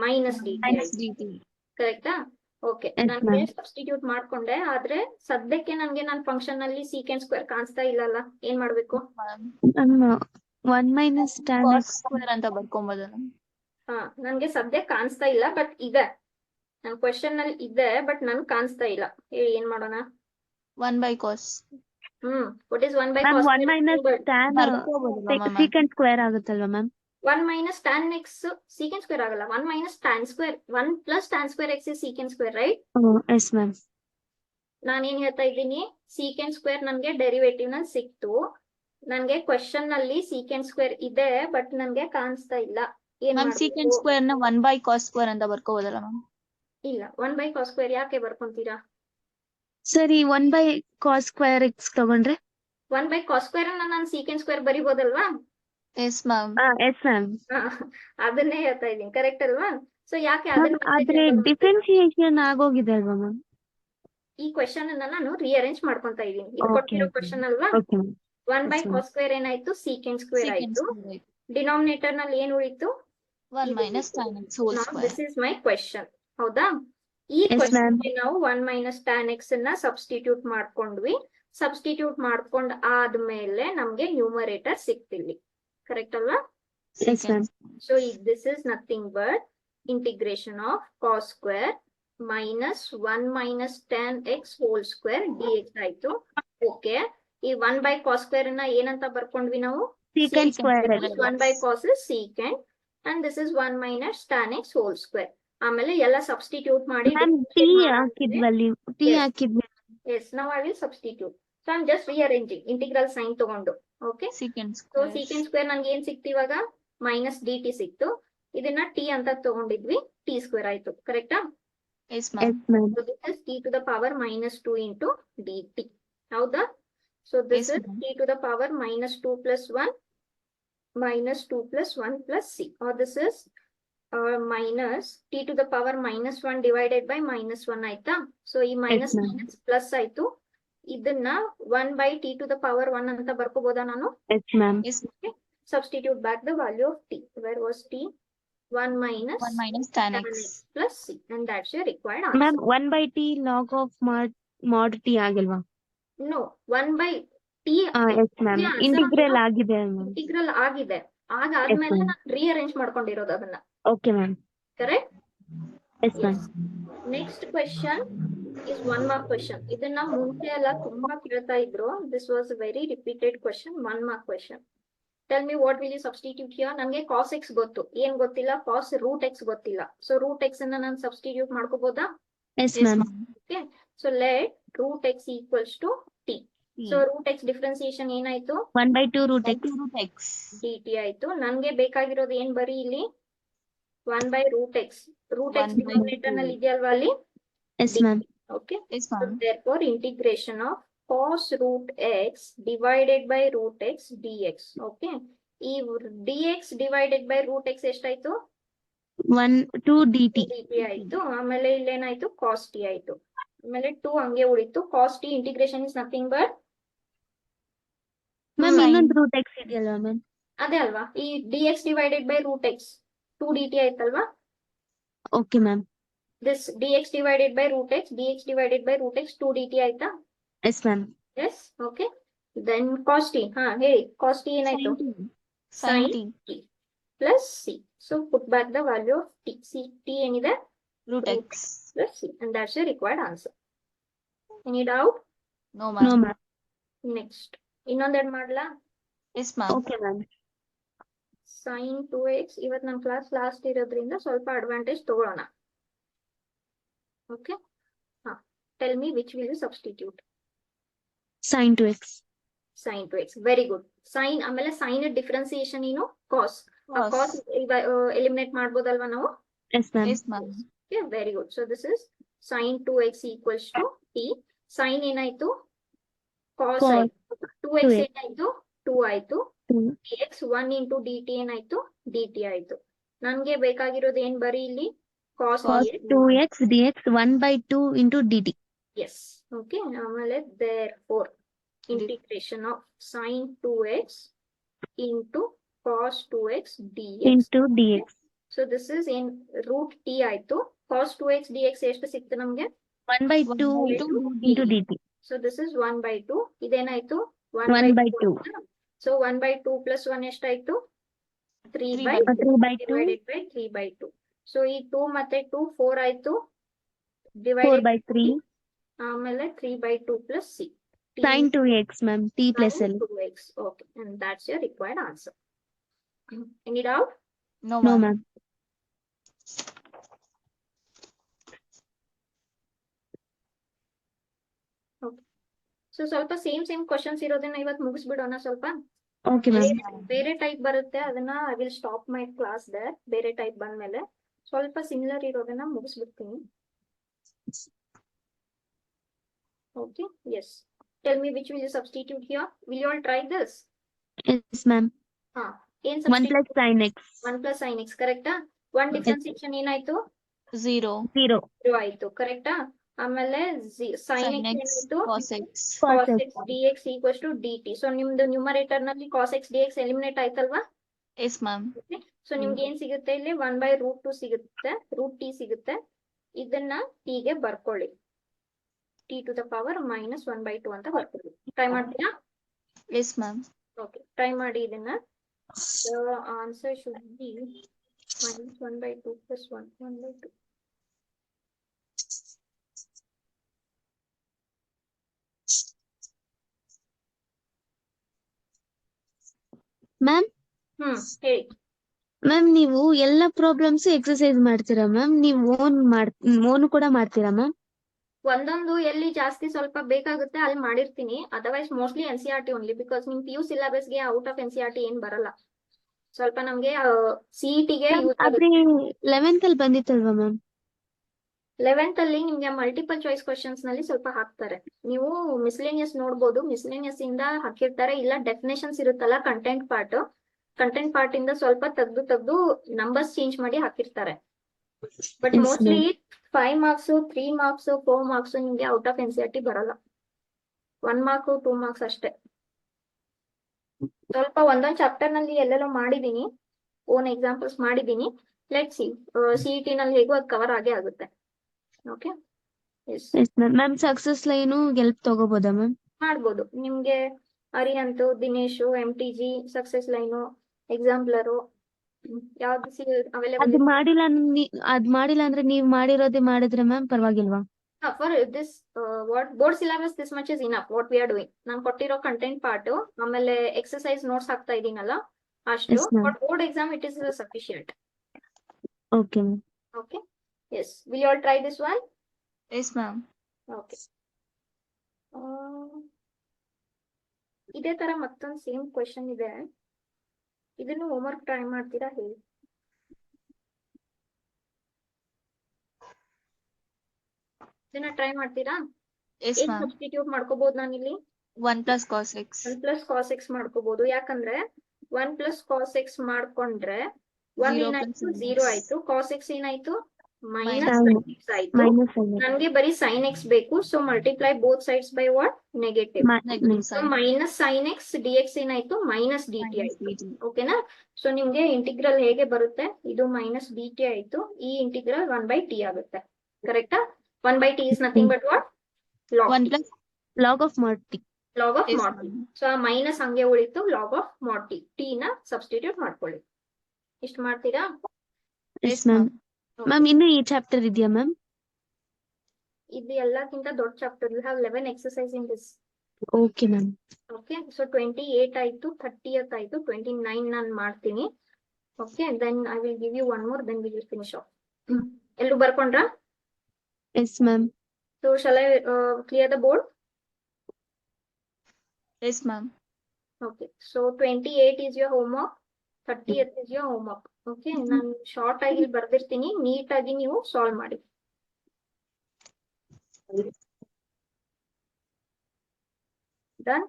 ಮೈನಸ್ dt Minus ಆಯ್ತು. dt. ಕರೆಕ್ಟಾ? Okay, Yes, ನಾನು ma'am. ಸಬ್ಸ್ಟಿಟ್ಯೂಟ್ ಮಾಡ್ಕೊಂಡೆ, ಆದ್ರೆ ಸದ್ಯಕ್ಕೆ ನನ್ಗೆ ನನ್ನ ಫಂಕ್ಷನ್ ಅಲ್ಲಿ ಸೀಕೆಂಡ್ ಸ್ಕ್ವೇರ್ ಕಾಣಿಸ್ತಾ ಇಲ್ಲಲ್ಲ. ಏನ್ ಮಾಡ್ಬೇಕು? Ma'am. 1 minus tan cos X. square ಅಂತ ಬರ್ಕೊಂಬೋದ? ನನ್ಗೆ ಸದ್ಯ ಕಾಣಿಸ್ತಾ ಇಲ್ಲ, ಬಟ್ ಇದೆ. ನನ್ ಕ್ವೆಶನ್ ಅಲ್ಲಿ ಇದೆ, ಬಟ್ ನನ್ ಕಾಣಿಸ್ತಾ ಇಲ್ಲ. ಹೇಳಿ ಏನ್ ಮಾಡೋಣ? 1 by cos. What is 1 by ma'am cos? 1 minus tan ಬರ್ಕೋಬೋದಲ್ವಾ ma'am? ಸೆಕೆಂಡ್ ಸ್ಕ್ವೇರ್ ಆಗುತ್ತಲ್ವಾ ma'am? 1 minus tan x second square ಆಗಲ್ಲ. 1 minus tan square, 1 plus tan square x is second square, right? Yes ma'am. ನಾನೇನ್ ಹೇಳ್ತಾ ಇದ್ದೀನಿ? Secant square ನನ್ಗೆ derivative ನಲ್ಲಿ ಸಿಕ್ತು. ನನ್ಗೆ ಕ್ವೆಶನ್ ನಲ್ಲಿ ಸೀಕೆಂಡ್ ಸ್ಕ್ವೇರ್ ಇದೆ, ಬಟ್ ನನ್ಗೆ ಕಾಣಿಸ್ತಾ ಇಲ್ಲ. ಏನ್ ಮ್ಯಾಮ್ secant ಮಾಡ್ಬೇಕು? square ನ 1 by cos square ಅಂತ ಬರ್ಕೋಬೋದಲ್ಲ ಮ್ಯಾಮ್? ಇಲ್ಲ, 1 ಬೈ ಕಾಸ್ ಸ್ಕ್ವೇರ್ ಯಾಕೆ ಬರ್ಕೊಂತೀರಾ? ಸರಿ 1 ಬೈ ಕಾಸ್ ಸ್ಕ್ವೇರ್ ಎಕ್ಸ್ ತಗೊಂಡ್ರೆ? 1 ಬೈ ಕಾಸ್ ಸ್ಕ್ವೇರ್ ಅನ್ನ ನಾನು ಸೀಕೆಂಡ್ ಸ್ಕ್ವೇರ್ ಬರಿಬೋದಲ್ವಾ? Yes ma'am. Yes ma'am. ಅದನ್ನೇ ಹೇಳ್ತಾ ಇದ್ದೀನಿ. ಕರೆಕ್ಟ್ ಅಲ್ವಾ? ಸೊ ಯಾಕೆ ಮ್ಯಾಮ್ ಅದನ್ನ ಆದ್ರೆ ಡಿಫ್ರೆನ್ಶಿಯೇಷನ್ ಆಗೋಗಿದೆ ಅಲ್ವಾ ಮ್ಯಾಮ್? ಈ ಕ್ವೆಶನ್ ಅನ್ನ ನಾನು ರೀಅರೇಂಜ್ ಮಾಡ್ಕೊಂತಾ ಇದ್ದೀನಿ. ಇದು Okay, ಕೊಟ್ಟಿರೋ okay. ಕ್ವೆಶನ್ ಅಲ್ವಾ? Okay ma'am. 1 by Yes, ma'am. Cos square ಏನಾಯ್ತು? ಸೀಕೆಂಡ್ ಸ್ಕ್ವೇರ್ secant ಆಯ್ತು. square ಆಯ್ತು. ಡಿನಾಮಿನೇಟರ್ ನಲ್ಲಿ ಏನ್ ಉಳಿತು? 1 minus tan x whole square. This is my question. ಹೌದಾ? ಈ Yes, ಕ್ವೆಶನ್ ma'am. ಗೆ ನಾವು 1 ಮೈನಸ್ ಟ್ಯಾನ್ ಎಕ್ಸ್ ಅನ್ನ ಸಬ್ಸ್ಟಿಟ್ಯೂಟ್ ಮಾಡ್ಕೊಂಡ್ವಿ. ಸಬ್ಸ್ಟಿಟ್ಯೂಟ್ ಮಾಡ್ಕೊಂಡ್ ಆದ್ಮೇಲೆ ನಮ್ಗೆ ನ್ಯೂಮರೇಟರ್ ಸಿಕ್ತಿಲ್ಲಿ. ಕರೆಕ್ಟ್ ಅಲ್ವಾ? Yes, ma'am. So this is nothing but integration of cos square minus 1 minus tan x whole square dx ಆಯ್ತು. ಓಕೆ, ಈ 1 by cos square ನ ಏನಂತ ಬರ್ಕೊಂಡ್ವಿ ನಾವು? Second square square. X. 1 by cos is secant and this is 1 minus tan x whole square. ಆಮೇಲೆ ಎಲ್ಲ substitute ಮಾಡಿ ma'am T ಹಾಕಿದ್ವಲ್ಲಿ T Yes. ಹಾಕಿದ್ವಿ. yes, now I will substitute. So I'm just rearranging integral sign ತಗೊಂಡು. Okay, secant so square. Secant square ನನ್ಗೆ ಏನ್ ಸಿಕ್ತು ಇವಾಗ? Minus D T ಸಿಕ್ತು. ಇದನ್ನ ಟಿ ಅಂತ ತಗೊಂಡಿದ್ವಿ, ಟಿ ಸ್ಕ್ವೇರ್ ಆಯ್ತು. ಕರೆಕ್ಟಾ? S ma'am. Yes ma'am. So this is t to the power minus 2 into dt. ಹೌದಾ? So this Yes, is ma'am. t to the power minus 2 plus 1 minus 2 plus 1 plus c, or this is minus t to the power minus 1 divided by minus 1 ಆಯ್ತಾ? So ಈ minus ma'am. minus plus ಆಯ್ತು. ಇದನ್ನ 1 by t to the power 1 ಅಂತ ಬರ್ಕೋಬೋದಾ ನಾನು? Yes ma'am. Yes Substitute back the value of t. Where was t? 1 minus 1 minus tan tan x. x plus c, and that's your required answer. Ma'am 1 by t log of mod t ಆಗಿಲ್ವಾ? No, 1 by t yes ma'am. answer integral ಆಗಿದೆ ma'am. integral ಆಗಿದೆ. ಅದಾದ್ಮೇಲೆ ma'am. ನಾನು rearrange ಮಾಡ್ಕೊಂಡಿರೋದು ಅದನ್ನ. Okay, ma'am. Correct? Yes, ma'am. Yes. Next question is one mark question. ಇದನ್ನ ಮುಂಚೆ ಎಲ್ಲ ತುಂಬಾ ಕೇಳ್ತಾ ಇದ್ರು. This was very repeated question, one mark question. Tell me what will you substitute here. ನನಗೆ ಕಾಸ್ ಎಕ್ಸ್ ಗೊತ್ತು, ಏನ್ ಗೊತ್ತಿಲ್ಲ, ಕಾಸ್ ರೂಟ್ ಎಕ್ಸ್ ಗೊತ್ತಿಲ್ಲ. ಸೊ ರೂಟ್ ಎಕ್ಸ್ ಅನ್ನ ನಾನು ಸಬ್ಸ್ಟಿಟ್ಯೂಟ್ ಮಾಡ್ಕೋಬಹುದಾ? Yes, Yes, ma'am. ma'am. Okay, so let root x equals to t. T. So root x differentiation ಏನಾಯ್ತು? 1/2 root By x. 2 root x. D T ಆಯ್ತು. ನನ್ಗೆ ಬೇಕಾಗಿರೋದು ಏನ್ ಬರೀ ಇಲ್ಲಿ 1/√x. Root X 1/2. ಡಿನಾಮಿನೇಟರ್ ನಲ್ಲಿ ಇದೆಯಲ್ವಾ ಅಲ್ಲಿ? Yes, ma'am. Okay, Yes, so ma'am. therefore integration of cos root x divided by root x dx. Okay, ಈ dx divided by root x ಎಷ್ಟಾಯ್ತು? 2 dt. dt ಆಯ್ತು. ಆಮೇಲೆ ಇಲ್ಲೇನಾಯ್ತು? cos t ಆಯ್ತು. ಆಮೇಲೆ 2 ಹಂಗೆ ಉಳಿತು. cos t integration is nothing but Ma'am, Sine. ಇನ್ನೊಂದು root x ಇದೆಯಲ್ವಾ ಮ್ಯಾಮ್? ಅದೇ ಅಲ್ವಾ, ಈ dx divided by root x 2 dt ಆಯ್ತಲ್ವಾ? Okay, ma'am. this dx divided by root x, dx divided by root x 2 dt ಆಯ್ತಾ? Yes, ma'am. Yes, okay. Then cos t, ಹೇಳಿ cos t ಏನಾಯ್ತು? Sin t. t plus c. So put back the value of t. C t ಏನಿದೆ? Root x. plus c, and that's your required answer. Any doubt? No, No, ma'am. ma'am. Next, ಇನ್ನೊಂದೆರಡು ಮಾಡ್ಲಾ? Yes, ma'am. Okay, ma'am. sin 2x. ಇವತ್ತು ನಮ್ಮ class last ಇರೋದ್ರಿಂದ ಸ್ವಲ್ಪ advantage ತಗೊಳ್ಳೋಣ. Okay, tell me which will you substitute? Sin 2x. sin 2x. Very good. Sine, ಆಮೇಲೆ sine differentiation ಏನು? Cos. Cos. ಕಾಸ್ eliminate ಮಾಡ್ಬೋದಲ್ವಾ ನಾವು? Yes, ma'am. Yes, ma'am. Okay, very good. So this is sin 2x equals to t. Sin ಏನಾಯ್ತು? cos Cos ಆಯ್ತು. 2x 2x. ಏನಾಯ್ತು? 2 ಆಯ್ತು. 2. dx 1 into dt ಏನಾಯ್ತು? dt ಆಯ್ತು. ನನ್ಗೆ ಬೇಕಾಗಿರೋದು ಏನ್ ಬರೀ ಇಲ್ಲಿ? cos Cos dx. 2x dx 1/2 into dt. Yes. Okay. ಆಮೇಲೆ therefore integration of sin 2x into cos 2x dx. into dx. So this is in root t ಆಯ್ತು. cos 2x dx ಎಷ್ಟು ಸಿಕ್ತು ನಮ್ಗೆ? 1/2 1/2 into dt. So this is 1/2. ಇದೇನಾಯ್ತು? 1/2. So 1/2 plus 1 ಎಷ್ಟಾಯ್ತು? 3 by 3/2 divided by 3/2. So ಈ 2 ಮತ್ತೆ 2 4 ಆಯ್ತು. Divided 4/3. ಆಮೇಲೆ 3/2 plus c. Sin 2x, ma'am. T plus Sin L. 2x. Okay, and that's your required answer. Any doubt? No, No, ma'am. ma'am. So ಸ್ವಲ್ಪ same questions ಇರೋದನ್ನ ಇವತ್ತು ಮುಗಿಸ್ಬಿಡೋಣ ಸ್ವಲ್ಪ. Okay, ma'am. ಬೇರೆ type ಬರುತ್ತೆ, ಅದನ್ನ I will stop my class there. ಬೇರೆ type ಬಂದ್ಮೇಲೆ ಸ್ವಲ್ಪ ಸಿಮಿಲರ್ ಇರೋದನ್ನ ಮುಗಿಸ್ಬಿಡ್ತೀನಿ. Okay, yes. Tell me which will you substitute here? Will you all try this? Yes, ma'am. ಏನ್ 1 plus sin x. 1 plus sin x, ಕರೆಕ್ಟಾ? 1 differentiation ಏನಾಯ್ತು? 0. 0. 0 ಆಯ್ತು, ಕರೆಕ್ಟಾ? ಆಮೇಲೆ sin x Sin x. ಏನಾಯ್ತು? Cos x. cos x dx equals to dt. So ನಿಮ್ದು numerator ನಲ್ಲಿ cos x dx eliminate ಆಯ್ತಲ್ವಾ? Yes, ma'am. ಸೊ ನಿಮ್ಗೆ ಏನ್ ಸಿಗುತ್ತೆ ಇಲ್ಲಿ? 1/√2 ಸಿಗುತ್ತೆ, ರೂಟ್ ಟಿ ಸಿಗುತ್ತೆ. ಇದನ್ನ t ಗೆ ಬರ್ಕೊಳ್ಳಿ. t to the power minus 1/2 ಅಂತ ಬರ್ಕೊಳ್ಳಿ. ಟ್ರೈ ಮಾಡ್ತೀರಾ? Yes, ma'am. ಓಕೆ, ಟ್ರೈ ಮಾಡಿ ಇದನ್ನ. Answer should be minus 1/2 plus 1/2. Ma'am, ಹೇಳಿ. ಮ್ಯಾಮ್ ನೀವು ಎಲ್ಲ ಪ್ರಾಬ್ಲಮ್ಸ್ ಎಕ್ಸರ್ಸೈಸ್ ಮಾಡ್ತೀರಾ ಮ್ಯಾಮ್? ನೀವು ಓನ್ ಕೂಡ ಮಾಡ್ತೀರಾ ಮ್ಯಾಮ್? ಒಂದೊಂದು ಎಲ್ಲಿ ಜಾಸ್ತಿ ಸ್ವಲ್ಪ ಬೇಕಾಗುತ್ತೆ ಅಲ್ಲಿ ಮಾಡಿರ್ತೀನಿ. Otherwise mostly NCERT only, because ನಿಮ್ PU ಸಿಲೆಬಸ್ ಗೆ ಔಟ್ ಆಫ್ NCERT ಏನ್ ಬರಲ್ಲ. ಸ್ವಲ್ಪ ನಮ್ಗೆ CET ಗೆ ಯೂಸ್ ಆದ್ರೆ 11th ಅಲ್ಲಿ ಬಂದಿತ್ತಲ್ವಾ ಮ್ಯಾಮ್? 11th ಅಲ್ಲಿ ನಿಮ್ಗೆ ಮಲ್ಟಿಪಲ್ ಚಾಯ್ಸ್ ಕ್ವಶನ್ಸ್ ನಲ್ಲಿ ಸ್ವಲ್ಪ ಹಾಕ್ತಾರೆ. ನೀವು ಮಿಸ್ಲೇನಿಯಸ್ ನೋಡ್ಬೋದು, ಮಿಸ್ಲೇನಿಯಸ್ ಇಂದ ಹಾಕಿರ್ತಾರೆ. ಇಲ್ಲ ಡೆಫಿನೇಷನ್ಸ್ ಇರುತ್ತಲ್ಲ, ಕಂಟೆಂಟ್ ಪಾರ್ಟ್ ಇಂದ ಸ್ವಲ್ಪ ತೆಗ್ದು ನಂಬರ್ಸ್ ಚೇಂಜ್ ಮಾಡಿ ಹಾಕಿರ್ತಾರೆ. But Yes, mostly 5 marks 3 marks 4 marks ನಿಮ್ಗೆ ಔಟ್ ಆಫ್ NCERT ಬರಲ್ಲ. 1 ಮಾರ್ಕ್ 2 ಮಾರ್ಕ್ಸ್ ಅಷ್ಟೇ. ಸ್ವಲ್ಪ ಒಂದೊಂದ್ ಚಾಪ್ಟರ್ ನಲ್ಲಿ ಎಲ್ಲೆಲ್ಲೋ ಮಾಡಿದೀನಿ, ಓನ್ ಎಕ್ಸಾಂಪಲ್ಸ್ ಮಾಡಿದೀನಿ. ಲೆಟ್ ಸಿ CET ನಲ್ಲಿ ಹೇಗೂ ಅದು ಕವರ್ ಆಗೇ ಆಗುತ್ತೆ. Okay, yes, ma'am success line help ತಗೋಬೋದಾ ಮ್ಯಾಮ್? ಮಾಡ್ಬೋದು. ನಿಮ್ಗೆ Arihant, Dinesh, MTG, success line exemplar ಯಾವ್ದು ಅವೈಲೇಬಲ್ ಅದ್ ಮಾಡಿಲ್ಲ ಅದ್ ಮಾಡಿಲ್ಲ ಅಂದ್ರೆ ನೀವ್ ಮಾಡಿರೋದೇ ಮಾಡಿದ್ರೆ ಮ್ಯಾಮ್ ಪರವಾಗಿಲ್ವಾ? For this what board syllabus this much is enough what we are doing. ನಾನು ಕೊಟ್ಟಿರೋ ಕಂಟೆಂಟ್ ಪಾರ್ಟ್ ಆಮೇಲೆ ಎಕ್ಸರ್ಸೈಸ್ ನೋಟ್ಸ್ ಹಾಕ್ತಾ ಇದೀನಲ್ಲ ಅಷ್ಟು. Yes, ma'am. But board exam it is sufficient. Okay, ma'am. Okay. Yes. Will you all try this one? Yes, ma'am. Okay. ಇದೇ ತರ ಮತ್ತೊಂದು same question ಇದೆ. ಇದನ್ನು ಹೋಮ್ವರ್ಕ್ ಟ್ರೈ ಮಾಡ್ತೀರಾ ಹೇಳಿ. ಇದನ್ನ ಟ್ರೈ ಮಾಡ್ತೀರಾ? Yes, ಏನ್ ma'am. ಸಬ್ಸ್ಟಿಟ್ಯೂಟ್ ಮಾಡ್ಕೋಬಹುದು ನಾನಿಲ್ಲಿ? 1 plus cos x. 1 plus cos x ಮಾಡ್ಕೋಬಹುದು. ಯಾಕಂದ್ರೆ 1 plus cos x ಮಾಡ್ಕೊಂಡ್ರೆ 1 0 ಏನಾಯ್ತು? plus sin 0 x. ಆಯ್ತು. cos x ಏನಾಯ್ತು? Minus minus sin sin x ಆಯ್ತು. Minus sin x. ನನ್ಗೆ ಬರೀ sin x ಬೇಕು. So multiply both sides by what? Negative. Negative so sin. Minus sin x dx ಏನಾಯ್ತು? Minus dt Minus ಆಯ್ತು. dt. ಓಕೆನಾ? So ನಿಮ್ಗೆ integral ಹೇಗೆ ಬರುತ್ತೆ? ಇದು ಮೈನಸ್ dt ಆಯ್ತು. ಈ ಇಂಟಿಗ್ರಲ್ 1/t ಆಗುತ್ತೆ. ಕರೆಕ್ಟಾ? 1/t is nothing but what? log 1 t. plus. Log of mod t. log of Yes, mod t. ma'am. So ಆ ಮೈನಸ್ ಹಂಗೆ ಉಳಿತು. log of mod t. t ನ ಸಬ್ಸ್ಟಿಟ್ಯೂಟ್ ಮಾಡ್ಕೊಳ್ಳಿ. ಇಷ್ಟು ಮಾಡ್ತೀರಾ? Yes, Yes, ma'am. Okay. Ma'am ಇನ್ನು ಈ chapter ಇದೆಯಾ ಮ್ಯಾಮ್? ಇದು ಎಲ್ಲಕ್ಕಿಂತ ದೊಡ್ಡ chapter. You have 11 exercise in this. Okay ma'am. Okay. So 28 ಆಯ್ತು, 30th ಆಯ್ತು, 29 ನಾನು ಮಾಡ್ತೀನಿ. ಓಕೆ. Then I will give you one more, then we will finish off. ಎಲ್ಲರೂ ಬರ್ಕೊಂಡ್ರಾ? Yes ma'am. So shall I clear the board? Yes, ma'am. Okay. So 28 is your homework, 30th is your homework. Okay. ನಾನು short ಆಗಿ ಇಲ್ಲಿ ಬರ್ದಿರ್ತೀನಿ, neat ಆಗಿ ನೀವು solve ಮಾಡಿ. Done?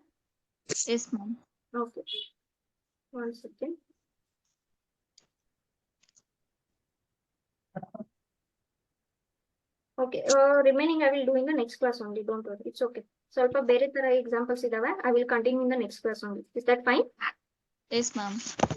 Yes, ma'am. Okay. One second. Okay. Remaining I will do in the next class only. Don't worry. It's okay. ಸ್ವಲ್ಪ ಬೇರೆ ತರ examples ಇದಾವೆ. I will continue in the next class only. Is that fine? Yes, ma'am.